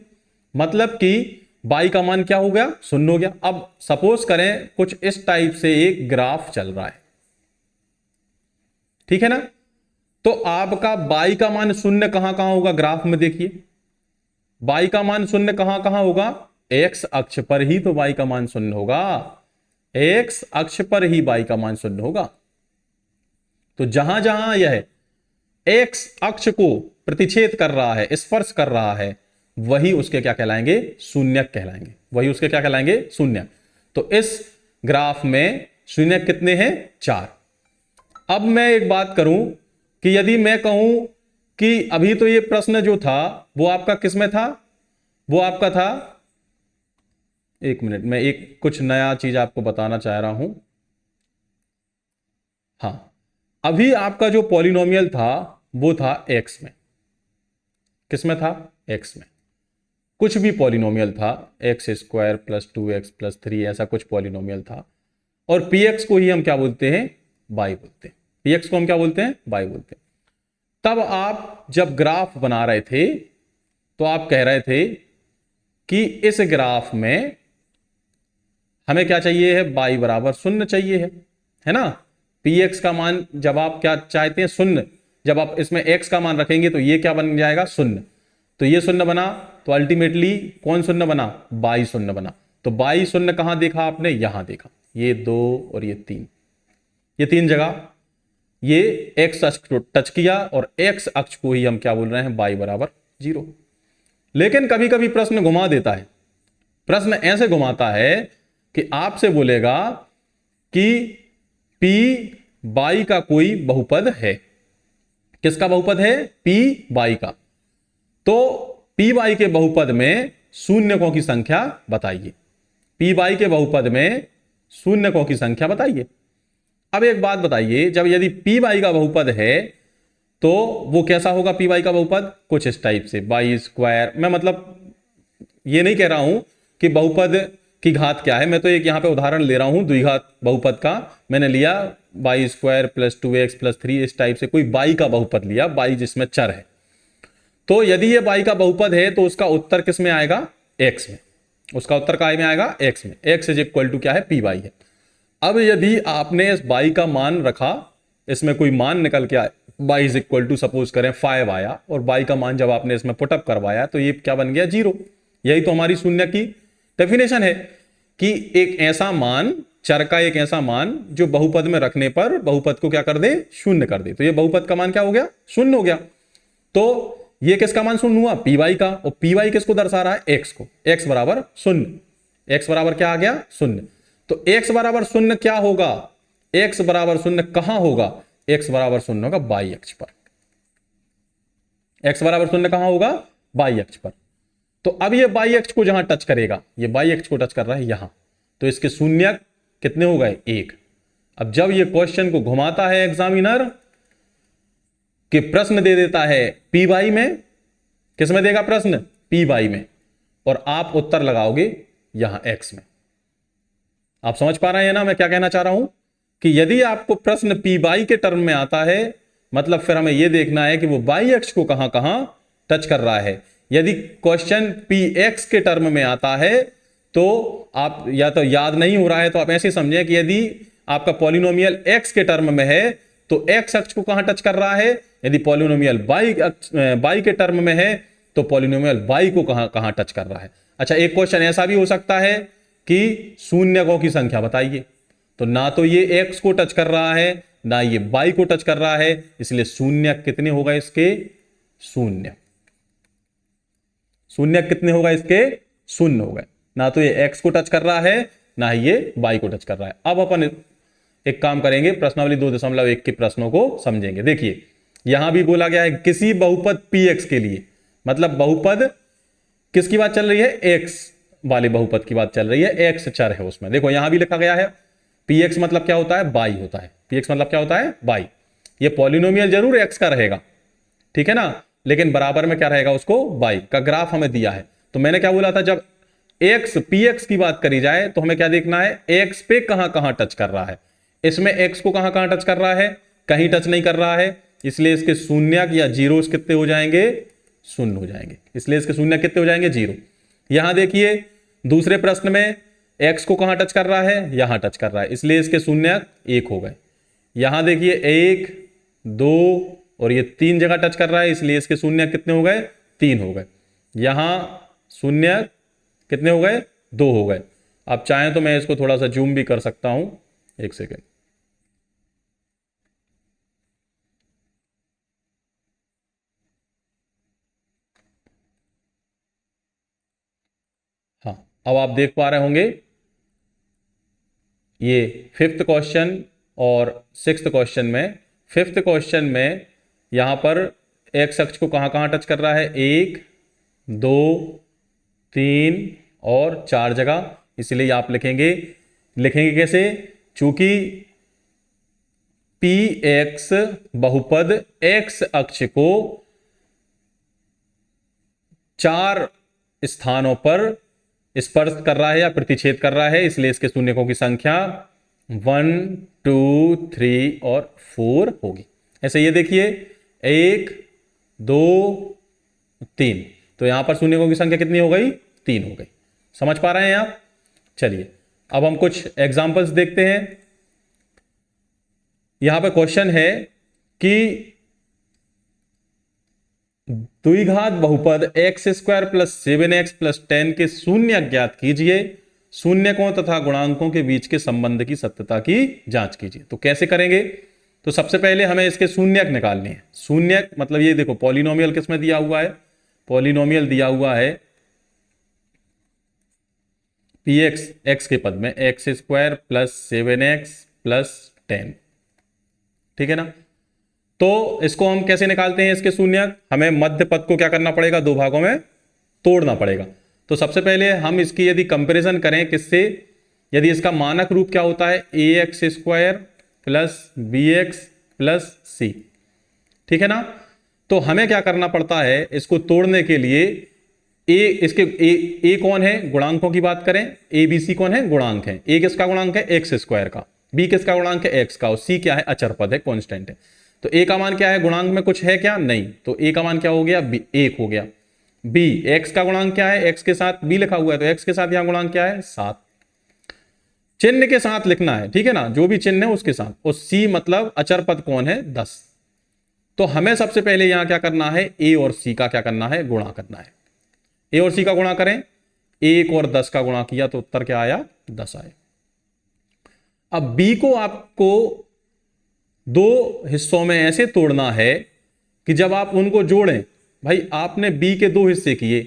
मतलब कि y का मान क्या हो गया, 0 हो गया। अब सपोज करें कुछ इस टाइप से एक ग्राफ चल रहा है, ठीक है ना। तो आपका y का मान 0 कहां कहां होगा, ग्राफ में देखिए y का मान 0 कहां कहां होगा, x अक्ष पर ही तो y का मान 0 होगा, x अक्ष पर ही y का मान 0 होगा। तो जहां जहां यह x अक्ष को प्रतिच्छेद कर रहा है, स्पर्श कर रहा है, वही उसके क्या कहलाएंगे, शून्यक कहलाएंगे। वही उसके क्या कहलाएंगे, शून्यक। तो इस ग्राफ में शून्यक कितने हैं, 4। अब मैं एक बात करूं कि यदि मैं कहूं कि अभी तो ये प्रश्न जो था वो आपका किस में था, वो आपका था, एक मिनट, मैं एक कुछ नया चीज आपको बताना चाह रहा हूं। हां, अभी आपका जो पॉलिनोमियल था वो था x में। किस में था, x में। कुछ भी पॉलिनोमियल था, x² + 2x + 3, ऐसा कुछ पॉलिनोमियल था। और px को ही हम क्या बोलते हैं, y बोलते हैं। px को हम क्या बोलते हैं, y बोलते हैं। तब आप जब ग्राफ बना रहे थे तो आप कह रहे थे कि इस ग्राफ में हमें क्या चाहिए है, y बराबर 0 चाहिए है ना। px का मान जब आप क्या चाहते हैं, 0। जब आप इसमें x का मान रखेंगे तो ये क्या बन जाएगा, 0। तो ये 0 बना, तो अल्टीमेटली कौन 0 बना, y 0 बना। तो y 0 कहां देखा आपने, यहां देखा, ये 2 और ये 3, ये 3 जगह ये x अक्ष को टच किया और x अक्ष को ही हम क्या बोल रहे हैं, y बराबर 0। लेकिन कभी कभी प्रश्न घुमा देता है। प्रश्न ऐसे घुमाता है कि आपसे बोलेगा कि p y का कोई बहुपद है। किसका बहुपद है, p y का। तो p y के बहुपद में शून्यकों की संख्या बताइए। p y के बहुपद में शून्यकों की संख्या बताइए। अब एक बात बताइए, जब यदि पी वाई का बहुपद है तो वो कैसा होगा, पी वाई का बहुपद कुछ इस टाइप से, y²। मैं मतलब ये नहीं कह रहा हूं कि बहुपद की घात क्या है, मैं तो एक यहां पे उदाहरण ले रहा हूं द्विघात बहुपद का। मैंने लिया y² + 2x + 3, इस टाइप से कोई y का बहुपद लिया, y जिसमें चर है। तो यदि ये y का बहुपद है तो उसका उत्तर किस में आएगा, x में। उसका उत्तर काय में आएगा, x में। x = क्या है, पी वाई है। अब यदि आपने इस y का मान रखा, इसमें कोई मान निकल के आए, y सपोज करें 5 आया, और y का मान जब आपने इसमें पुटअप करवाया तो ये क्या बन गया, 0। यही तो हमारी शून्य की डेफिनेशन है कि एक ऐसा मान, चर का एक ऐसा मान जो बहुपद में रखने पर बहुपद को क्या कर दे, शून्य कर दे। तो ये बहुपद का मान क्या हो गया, 0 हो गया। तो ये किसका मान शून्य हुआ, पी वाई का, और पी वाई किसको दर्शा रहा है, एक्स को, एक्स बराबर शून्य, एक्स बराबर क्या आ गया, शून्य। तो एक्स बराबर शून्य क्या होगा, एक्स बराबर शून्य कहां होगा, एक्स बराबर शून्य होगा बाई अक्ष पर, एक्स बराबर शून्य कहां होगा, बाई अक्ष पर। तो अब ये बाई अक्ष को जहां टच करेगा, ये बाई अक्ष को टच कर रहा है यहां, तो इसके शून्य कितने हो गए, एक। अब जब ये क्वेश्चन को घुमाता है एग्जामिनर कि प्रश्न दे देता है पी बाई में, किस में देगा प्रश्न, पी बाई में, और आप उत्तर लगाओगे यहां एक्स में। आप समझ पा रहे हैं ना मैं क्या कहना चाह रहा हूं, कि यदि आपको प्रश्न पी बाई के टर्म में आता है, मतलब फिर हमें यह देखना है कि वो बाई अक्ष को कहां कहां टच कर रहा है। यदि क्वेश्चन पी एक्स के टर्म में आता है तो आप या तो याद नहीं हो रहा है, तो आप ऐसे समझें कि यदि आपका पॉलिनोमियल एक्स के टर्म में है तो एक्स अक्ष को कहां टच कर रहा है, यदि पॉलिनोमियल बाई के टर्म में है तो पॉलिनोमियल बाई को कहां कहां टच कर रहा है। अच्छा, एक क्वेश्चन ऐसा भी हो सकता है कि शून्यकों की संख्या बताइए, तो ना तो ये एक्स को टच कर रहा है ना ये बाई को टच कर रहा है, इसलिए शून्य कितने होगा इसके, शून्य, शून्य कितने होगा इसके, शून्य हो गए। ना तो ये एक्स को टच कर रहा है ना ही ये बाई को टच कर रहा है। अब अपन एक काम करेंगे, प्रश्नावली 2.1 के प्रश्नों को समझेंगे। देखिए यहां भी बोला गया है किसी बहुपद px के लिए, मतलब बहुपद किसकी बात चल रही है, एक्स वाले बहुपद की बात चल रही है, एक्स चर है उसमें। देखो यहां भी लिखा गया है px मतलब क्या होता है, बाई होता है, px मतलब क्या होता है, बाई। ये पॉलिनोमियल जरूर एक्स का रहेगा, ठीक है ना, लेकिन बराबर में क्या रहेगा उसको, बाई का। ग्राफ हमें दिया है, तो मैंने क्या बोला था, जब एक्स px की बात करी जाए तो हमें क्या देखना है, एक्स पे कहां कहां टच कर रहा है। इसमें एक्स को कहां कहां टच कर रहा है, कहीं टच नहीं कर रहा है, इसलिए इसके शून्य या जीरो कितने हो जाएंगे, शून्य हो जाएंगे, इसलिए इसके शून्य कितने हो जाएंगे, जीरो। यहां देखिए दूसरे प्रश्न में एक्स को कहां टच कर रहा है, यहां टच कर रहा है, इसलिए इसके शून्य एक हो गए। यहां देखिए एक, दो और ये तीन जगह टच कर रहा है, इसलिए इसके शून्य कितने हो गए, तीन हो गए। यहां शून्य कितने हो गए, दो हो गए। आप चाहें तो मैं इसको थोड़ा सा जूम भी कर सकता हूं, एक सेकेंड। हाँ, अब आप देख पा रहे होंगे ये फिफ्थ क्वेश्चन और सिक्स्थ क्वेश्चन में, फिफ्थ क्वेश्चन में यहां पर एक्स अक्ष को कहां कहां टच कर रहा है, एक, दो, तीन और चार जगह, इसलिए आप लिखेंगे कैसे, चूंकि पी एक्स बहुपद एक्स अक्ष को चार स्थानों पर स्पर्श कर रहा है या प्रतिच्छेद कर रहा है, इसलिए इसके शून्यकों की संख्या 1, 2, 3 और 4 होगी। ऐसे ये देखिए 1, 2, 3, तो यहां पर शून्यकों की संख्या कितनी हो गई, 3 हो गई। समझ पा रहे हैं आप। चलिए अब हम कुछ एग्जांपल्स देखते हैं। यहां पर क्वेश्चन है कि द्विघात बहुपद x² + 7x + 10 के शून्य ज्ञात कीजिए, शून्यकों तथा गुणांकों के बीच के संबंध की सत्यता की जांच कीजिए। तो कैसे करेंगे, तो सबसे पहले हमें इसके शून्यक निकालने हैं। शून्यक मतलब ये देखो पॉलिनोमियल किसमें दिया हुआ है, पॉलिनोमियल दिया हुआ है px x के पद में x² + 7x + 10, ठीक है ना। तो इसको हम कैसे निकालते हैं, इसके शून्यक, हमें मध्य पद को क्या करना पड़ेगा, दो भागों में तोड़ना पड़ेगा। तो सबसे पहले हम इसकी यदि कंपैरिजन करें किससे, यदि इसका मानक रूप क्या होता है, ax² + bx + c, ठीक है ना। तो हमें क्या करना पड़ता है, इसको तोड़ने के लिए ए कौन है, गुणांकों की बात करें, ए बी सी कौन है, गुणांक है। ए किसका गुणांक है, x² का, बी किसका गुणांक है, x का, और सी क्या है, अचर पद है, कांस्टेंट है। तो ए का मान क्या है, गुणांक में कुछ है क्या, नहीं, तो ए का मान क्या हो गया, एक हो गया। बी, एक्स का गुणांक क्या है, एक्स के साथ बी लिखा हुआ है, तो एक्स के साथ यहां गुणांक क्या है, 7, चिन्ह के साथ लिखना है, ठीक है ना, जो भी चिन्ह है उसके साथ। और सी मतलब अचर पद कौन है, 10। तो हमें सबसे पहले यहां क्या करना है, ए और सी का क्या करना है, गुणा करना है। ए और सी का गुणा करें, 1 और 10 का गुणा किया तो उत्तर क्या आया, 10 आया। अब बी को आपको दो हिस्सों में ऐसे तोड़ना है कि जब आप उनको जोड़ें भाई आपने b के 2 हिस्से किए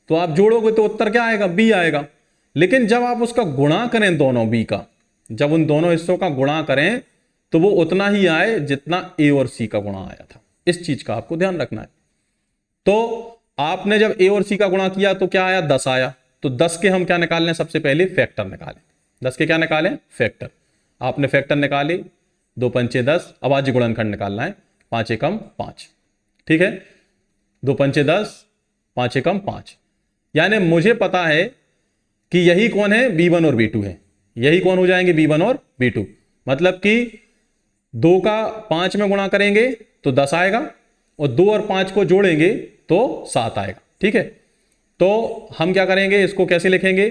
तो आप जोड़ोगे तो उत्तर क्या आएगा, b आएगा। लेकिन जब आप उसका गुणा करें दोनों b का, जब उन दोनों हिस्सों का गुणा करें तो वो उतना ही आए जितना a और c का गुणा आया था। इस चीज का आपको ध्यान रखना है। तो आपने जब a और c का गुणा किया तो क्या आया, 10 आया। तो 10 के हम क्या निकाल लें, सबसे पहले फैक्टर निकालें। 10 के क्या निकालें, फैक्टर। आपने फैक्टर निकाले, 2 पंचे 10, अभाज्य गुणनखंड निकालना है, 5 एकम 5। ठीक है, 2 पंचे 10, 5 एकम 5। यानी मुझे पता है कि यही कौन है, b1 और b2 है। यही कौन हो जाएंगे, b1 और b2। मतलब कि 2 का 5 में गुणा करेंगे तो 10 आएगा, और 2 और 5 को जोड़ेंगे तो 7 आएगा। ठीक है, तो हम क्या करेंगे, इसको कैसे लिखेंगे,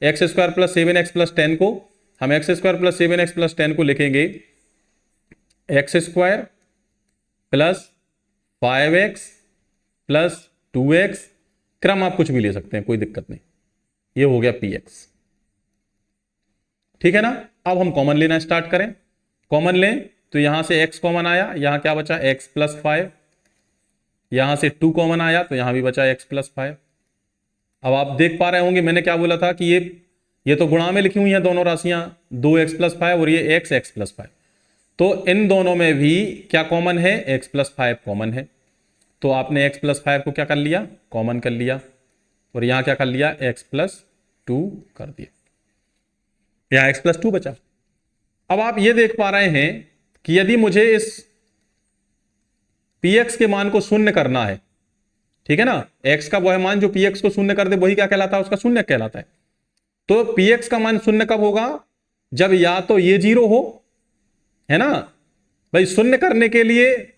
x square plus 7x plus 10 को हम x square plus 7x plus 10 को लिखेंगे x square plus 5x plus 2x, क्रम आप कुछ भी ले सकते हैं, कोई दिक्कत नहीं। ये हो गया px। ठीक है ना। अब हम कॉमन लेना स्टार्ट करें। कॉमन लें तो यहां से x कॉमन आया, यहां क्या बचा, x प्लस 5। यहां से 2 कॉमन आया तो यहां भी बचा x प्लस 5। अब आप देख पा रहे होंगे मैंने क्या बोला था कि ये तो गुणा में लिखी हुई हैं दोनों राशियां, 2x प्लस 5 और ये x प्लस 5। तो इन दोनों में भी क्या कॉमन है, x प्लस 5 कॉमन है। तो आपने x प्लस 5 को क्या कर लिया, कॉमन कर लिया, और यहां क्या कर लिया, x प्लस 2 कर दिया, यहां x प्लस 2 बचा। अब आप ये देख पा रहे हैं कि यदि मुझे इस px के मान को शून्य करना है, ठीक है ना, x का वह मान जो px को शून्य कर दे वही क्या कहलाता है, उसका शून्य कहलाता है। तो px का मान शून्य कब होगा, जब या तो ये 0 हो, है ना भाई। शून्य करने के लिए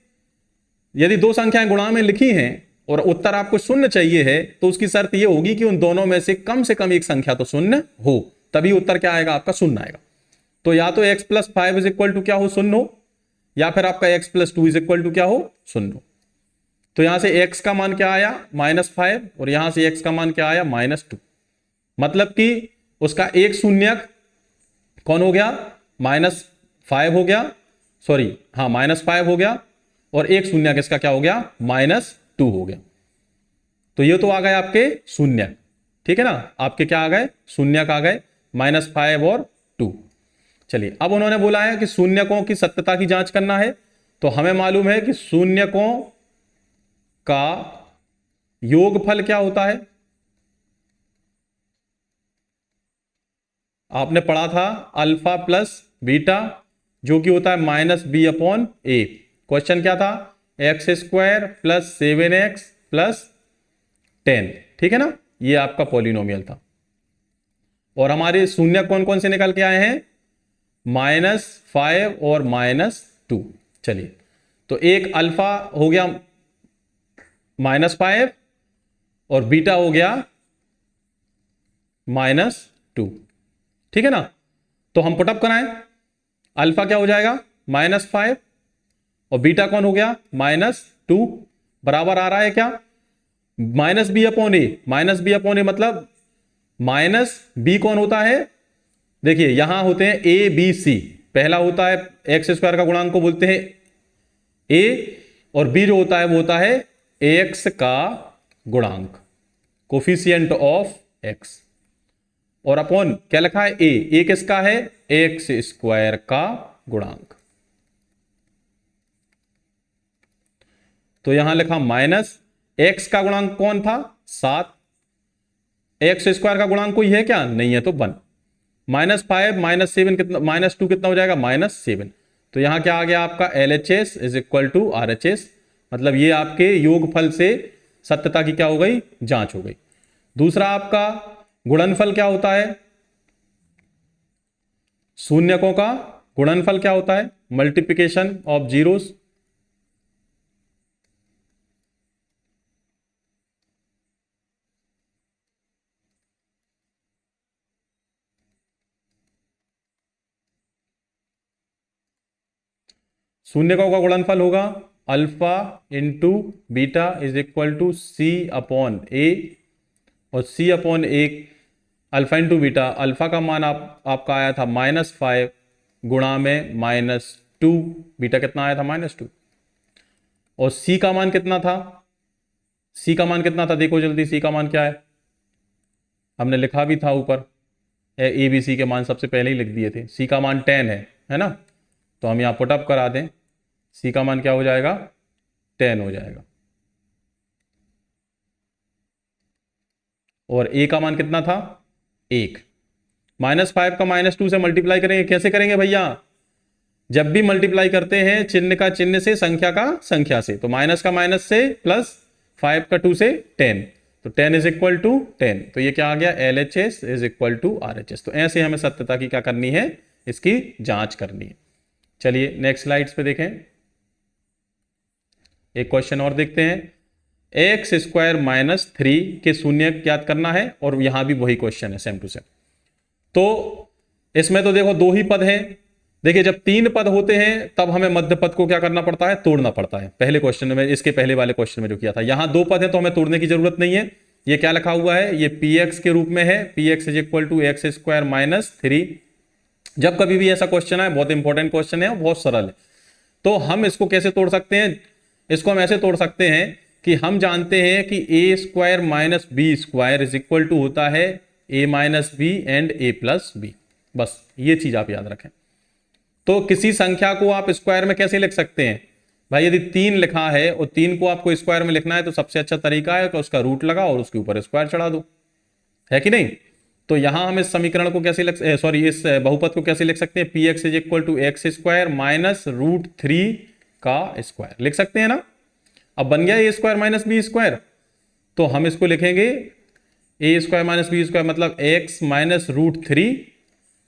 यदि दो संख्याएं गुणा में लिखी हैं और उत्तर आपको शून्य चाहिए है तो उसकी शर्त यह होगी कि उन दोनों में से कम एक संख्या तो शून्य हो, तभी उत्तर क्या आएगा, आपका शून्य आएगा। तो या तो x plus 5 is equal to क्या हो, शून्य हो, या फिर आपका x plus 2 is equal to क्या हो, शून्य हो। तो यहां से x का मान क्या आया, -5, और यहां से x का मान क्या आया, -2। मतलब कि उसका एक शून्यक कौन हो गया, -5 हो गया, सॉरी हाँ -5 हो गया, और एक शून्यक इसका क्या हो गया, -2 हो गया। तो ये तो आ गए आपके शून्यक, ठीक है ना, आपके क्या आ गए, शून्यक आ गए, -5 और 2। चलिए अब उन्होंने बोला है कि शून्यकों की सत्यता की जांच करना है। तो हमें मालूम है कि शून्यकों का योगफल क्या होता है, आपने पढ़ा था अल्फा प्लस बीटा, जो कि होता है -b/a। क्वेश्चन क्या था, x square plus 7x plus 10, ठीक है ना, ये आपका पॉलिनोमियल था। और हमारे शून्य कौन कौन से निकल के आए हैं, -5 और -2। चलिए तो एक अल्फा हो गया -5 और बीटा हो गया -2, ठीक है ना। तो हम पुटअप कराएं, अल्फा क्या हो जाएगा, -5, और बीटा कौन हो गया, -2, बराबर आ रहा है क्या, -b/a मतलब -b कौन होता है, देखिए यहां होते हैं a b c। पहला होता है एक्स स्क्वायर का गुणांक को बोलते हैं a, और b जो होता है वो होता है ax का गुणांक, कोफिशिएंट ऑफ x, और अपॉन क्या लिखा है, a किसका है, एक्स स्क्वायर का गुणांक। तो यहां लिखा -x का गुणांक कौन था, 7, एक्स स्क्वायर का गुणांक कोई है क्या, नहीं है, तो 1, -5 -7 कितना, -2 कितना हो जाएगा, -7। तो यहां क्या आ गया आपका LHS is equal to RHS। मतलब ये आपके योगफल से सत्यता की क्या हो गई, जांच हो गई। दूसरा आपका गुणनफल क्या होता है, शून्यकों का गुणनफल क्या होता है, मल्टीप्लिकेशन ऑफ जीरोस। शून्यकों का गुणनफल होगा alpha into beta is equal to C/A, और C/A alpha into beta, alpha का मान आपका आया था -5 गुणा में -2, बीटा कितना आया था, -2, और C का मान कितना था, सी का मान कितना था, देखो जल्दी, सी का मान क्या है, हमने लिखा भी था ऊपर, ए बी सी के मान सबसे पहले ही लिख दिए थे। सी का मान 10 है ना, तो हम यहाँ पुटअप करा दें, सी का मान क्या हो जाएगा, 10 हो जाएगा। और ए का मान कितना था, 1। -5 का -2 से मल्टीप्लाई करेंगे, कैसे करेंगे भैया, जब भी मल्टीप्लाई करते हैं चिन्ह का चिन्ह से, संख्या का संख्या से, तो माइनस का माइनस से, प्लस 5 का 2 से 10, तो 10 इज इक्वल टू 10, तो ये क्या आ गया, LHS is equal to RHS। तो ऐसे हमें सत्यता की क्या करनी है, इसकी जांच करनी है। चलिए नेक्स्ट स्लाइड्स पे देखें, एक क्वेश्चन और देखते हैं। x² - 3 के शून्य ज्ञात करना है, और यहां भी वही क्वेश्चन है सेम टू सेम। तो इसमें तो देखो दो ही पद हैं, देखिए जब 3 पद होते हैं तब हमें मध्य पद को क्या करना पड़ता है, तोड़ना पड़ता है। पहले क्वेश्चन में, इसके पहले वाले क्वेश्चन में जो किया था, यहां 2 पद है तो हमें तोड़ने की जरूरत नहीं है। ये क्या लिखा हुआ है, ये px के रूप में है, px is equal to x² - 3। जब कभी भी ऐसा क्वेश्चन है, बहुत इंपॉर्टेंट क्वेश्चन है, बहुत सरल है, तो हम इसको कैसे तोड़ सकते हैं, इसको हम ऐसे तोड़ सकते हैं कि हम जानते हैं कि a² - b² is equal to होता है a - b and a + b। बस ये चीज आप याद रखें। तो किसी संख्या को आप स्क्वायर में कैसे लिख सकते हैं भाई, यदि 3 लिखा है और 3 को आपको स्क्वायर में लिखना है, तो सबसे अच्छा तरीका है कि उसका रूट लगाओ और उसके ऊपर स्क्वायर चढ़ा दो, है कि नहीं। तो यहां हम इस समीकरण को कैसे इस बहुपद को कैसे लिख सकते हैं, px is equal to x² - √3 का स्क्वायर लिख सकते हैं ना। अब बन गया a² - b², तो हम इसको लिखेंगे a² - b² मतलब x - √3,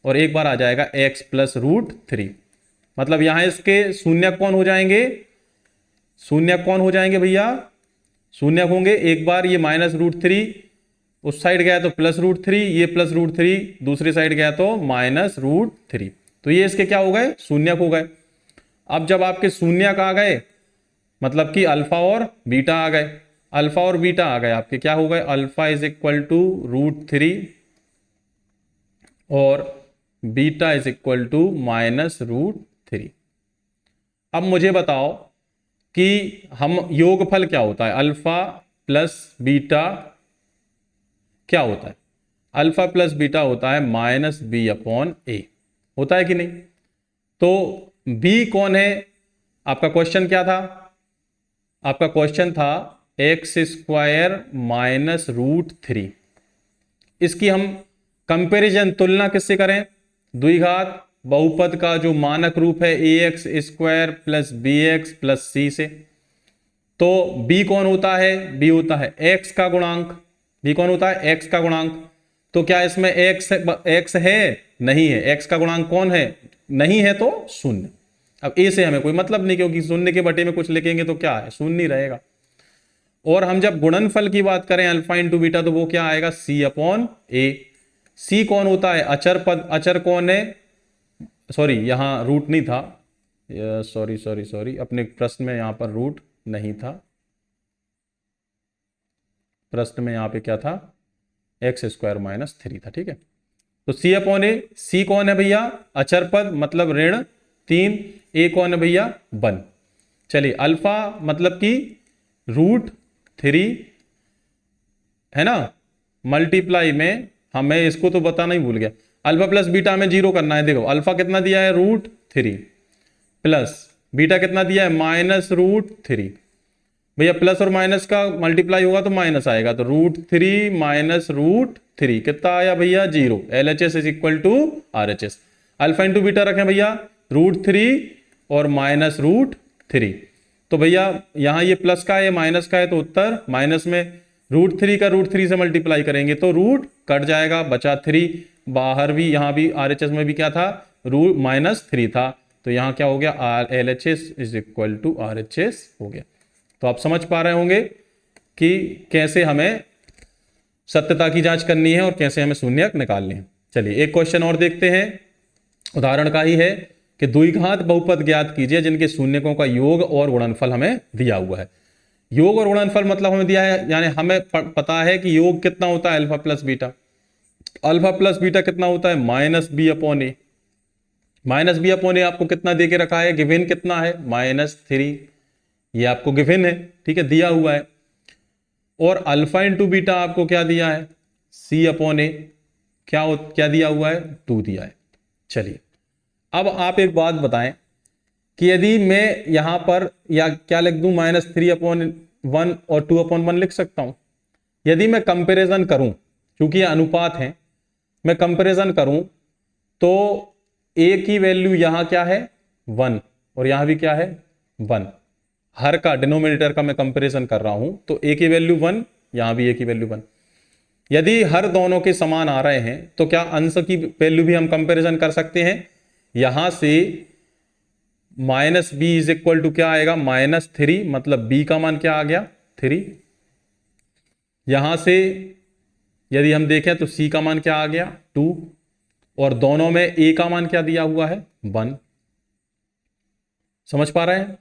और एक बार आ जाएगा x + √3, मतलब यहां इसके शून्य कौन हो जाएंगे, शून्य कौन हो जाएंगे भैया, शून्य होंगे। एक बार ये -√3 उस साइड गया तो +√3, ये +√3 दूसरी साइड गया तो -√3, तो ये इसके क्या हो गए, शून्य हो गए। अब जब आपके शून्य आ गए, मतलब कि अल्फा और बीटा आ गए, अल्फा और बीटा आ गए आपके, क्या हो गए, अल्फा इज इक्वल टू √3 और बीटा इज इक्वल टू -√3। अब मुझे बताओ कि हम योगफल क्या होता है, अल्फा प्लस बीटा क्या होता है, अल्फा प्लस बीटा होता है -b/a, होता है कि नहीं। तो b कौन है, आपका क्वेश्चन क्या था, आपका क्वेश्चन था x² - √3। इसकी हम कंपैरिजन, तुलना किससे करें, द्विघात बहुपद का जो मानक रूप है ax² + bx + c से। तो b कौन होता है, b होता है x का गुणांक, b कौन होता है, x का गुणांक। तो क्या इसमें x है, नहीं है, x का गुणांक कौन है, नहीं है, तो शून्य। अब a से हमें कोई मतलब नहीं, क्योंकि शून्य के बटे में कुछ लिखेंगे तो क्या है, शून्य ही रहेगा। और हम जब गुणनफल की बात करें अल्फा इंटू बीटा, तो वो क्या आएगा, c/a। c कौन होता है, अचर पद, अचर कौन है, सॉरी यहां रूट नहीं था, सॉरी अपने प्रश्न में यहां पर रूट नहीं था, प्रश्न में यहां पे क्या था, x² - 3 था, ठीक है। तो c/a, c कौन है भैया, अचर पद मतलब ऋण 3, a कौन है भैया, 1। चलिए अल्फा मतलब कि √3 है ना, मल्टीप्लाई में, हमें इसको तो बताना ही भूल गया, अल्फा प्लस बीटा में 0 करना है। देखो अल्फा कितना दिया है, √3, प्लस बीटा कितना दिया है, -√3। भैया प्लस और माइनस का मल्टीप्लाई होगा तो माइनस आएगा, तो √3 - √3 कितना आया भैया, 0। LHS is equal to RHS। Alpha into beta रखें भैया, √3 और -√3। तो भैया यहां ये प्लस का है, माइनस का है, तो उत्तर माइनस में √3 का √3 से मल्टीप्लाई करेंगे तो रूट कट जाएगा, बचा 3। बाहर भी, यहां भी RHS में भी क्या था, -3 था, तो यहां क्या हो गया, LHS is equal to RHS हो गया। तो आप समझ पा रहे होंगे कि कैसे हमें सत्यता की जांच करनी है और कैसे हमें शून्यक निकालने हैं। चलिए एक क्वेश्चन और देखते हैं, उदाहरण का ही है कि द्विघात बहुपद ज्ञात कीजिए जिनके शून्यकों का योग और गुणनफल हमें दिया हुआ है। योग और गुणनफल मतलब हमें दिया है, यानी हमें पता है कि योग कितना होता है, alpha plus beta. Alpha plus beta कितना होता है, -b/a। -b/a आपको कितना दे के रखा है, गिवन कितना है, -3, ये आपको गिवन है, ठीक है, दिया हुआ है। और अल्फा इंटू बीटा आपको क्या दिया है, C अपॉन ए, क्या दिया हुआ है, 2 दिया है। चलिए अब आप एक बात बताएं कि यदि मैं यहां पर या क्या लिख दूं, -3/1 और 2/1 लिख सकता हूं। यदि मैं कंपैरिजन करूं, क्योंकि ये अनुपात है, मैं कंपैरिजन करूं तो a की वैल्यू यहां क्या है 1 और यहां भी क्या है 1, हर का डिनोमिनेटर का मैं कंपैरिजन कर रहा हूं तो a की वैल्यू 1, यहां भी a की वैल्यू 1। यदि हर दोनों के समान आ रहे हैं तो क्या अंश की वैल्यू भी हम कंपैरिजन कर सकते हैं। यहां से -b इज इक्वल टू क्या आएगा, -3, मतलब b का मान क्या आ गया 3। यहां से यदि हम देखें तो c का मान क्या आ गया 2, और दोनों में a का मान क्या दिया हुआ है 1। समझ पा रहे हैं।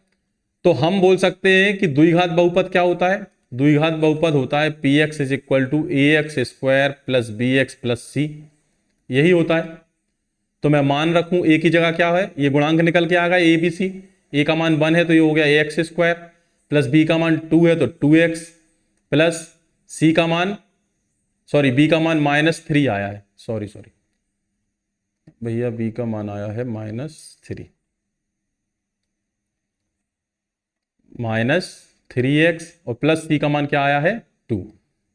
तो हम बोल सकते हैं कि द्विघात बहुपद क्या होता है, द्विघात बहुपद होता है px is equal to ax² plus bx plus c, यही होता है। तो मैं मान रखूं a की जगह क्या है, ये गुणांक निकल के आ गया a b c, a का मान 1 है तो ये हो गया ax² प्लस b का मान 2 है तो 2x प्लस c का मान b का मान -3 आया है, सॉरी भैया b का मान आया है -3, -3x और प्लस c का मान क्या आया है 2।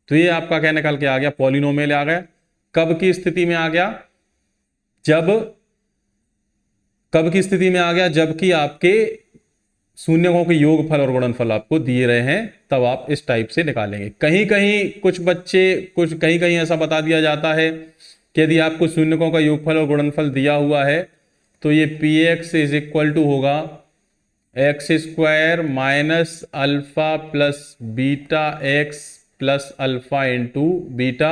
तो ये आपका क्या निकल के आ गया, पॉलिनोमियल आ गया। कब की स्थिति में आ गया, कब की स्थिति में आ गया, जबकि आपके शून्यकों के योगफल और गुणनफल आपको दिए रहे हैं, तब आप इस टाइप से निकालेंगे। कहीं कहीं कुछ बच्चे कहीं कहीं ऐसा बता दिया जाता है कि यदि आपको शून्यकों का योगफल और गुणनफल दिया हुआ है तो ये px इज इक्वल टू होगा x² minus alpha plus beta x plus alpha into beta.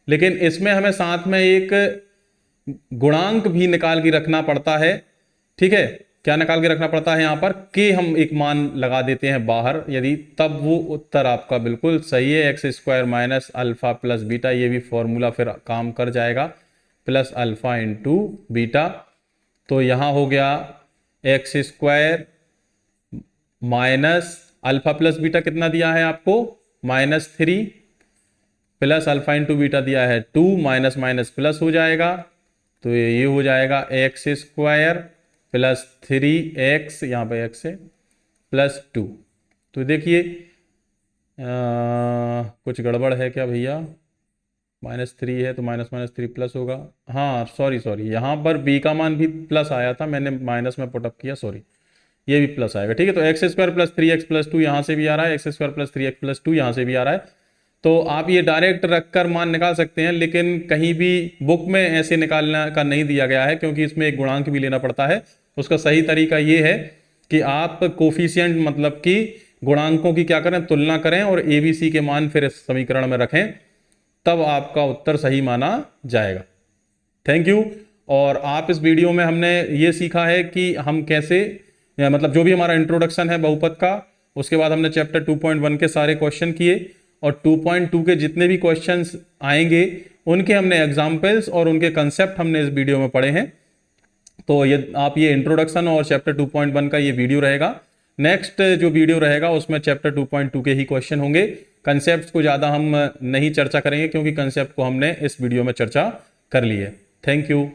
लेकिन इसमें हमें साथ में एक गुणांक भी निकाल के रखना पड़ता है, ठीक है। क्या निकाल के रखना पड़ता है, यहां पर के हम एक मान लगा देते हैं बाहर, यदि तब वो उत्तर आपका बिल्कुल सही है। x² minus alpha plus beta, ये भी फॉर्मूला फिर काम कर जाएगा, प्लस अल्फा इंटू बीटा। तो यहां हो गया x² minus alpha plus beta कितना दिया है आपको -3, प्लस अल्फा इंटू बीटा दिया है 2, माइनस माइनस प्लस हो जाएगा तो ये हो जाएगा x² प्लस 3x, यहाँ पे x है, प्लस 2। तो देखिए कुछ गड़बड़ है क्या भैया, -3 है तो -3 प्लस होगा, हाँ सॉरी यहाँ पर b का मान भी प्लस आया था, मैंने माइनस में पुटअप किया, सॉरी, ये भी प्लस आएगा, ठीक है। तो x² प्लस 3x प्लस 2 यहाँ से भी आ रहा है, x² प्लस 3x प्लस 2 यहाँ से भी आ रहा है। तो आप ये डायरेक्ट रखकर मान निकाल सकते हैं, लेकिन कहीं भी बुक में ऐसे निकालना का नहीं दिया गया है, क्योंकि इसमें एक गुणांक भी लेना पड़ता है। उसका सही तरीका ये है कि आप कोफिशिएंट मतलब कि गुणांकों की क्या करें, तुलना करें और ABC के मान फिर इस समीकरण में रखें, तब आपका उत्तर सही माना जाएगा। Thank you. और आप इस वीडियो में हमने ये सीखा है कि हम कैसे मतलब जो भी हमारा इंट्रोडक्शन है बहुपद का, उसके बाद हमने चैप्टर 2.1 के सारे क्वेश्चन किए और 2.2 के जितने भी क्वेश्चंस आएंगे उनके हमने एग्जाम्पल्स और उनके कंसेप्ट हमने इस वीडियो में पढ़े हैं। तो ये आप ये इंट्रोडक्शन और चैप्टर 2.1 का ये वीडियो रहेगा। नेक्स्ट जो वीडियो रहेगा उसमें चैप्टर 2.2 के ही क्वेश्चन होंगे। कंसेप्ट को ज़्यादा हम नहीं चर्चा करेंगे, क्योंकि कंसेप्ट को हमने इस वीडियो में चर्चा कर ली है। Thank you.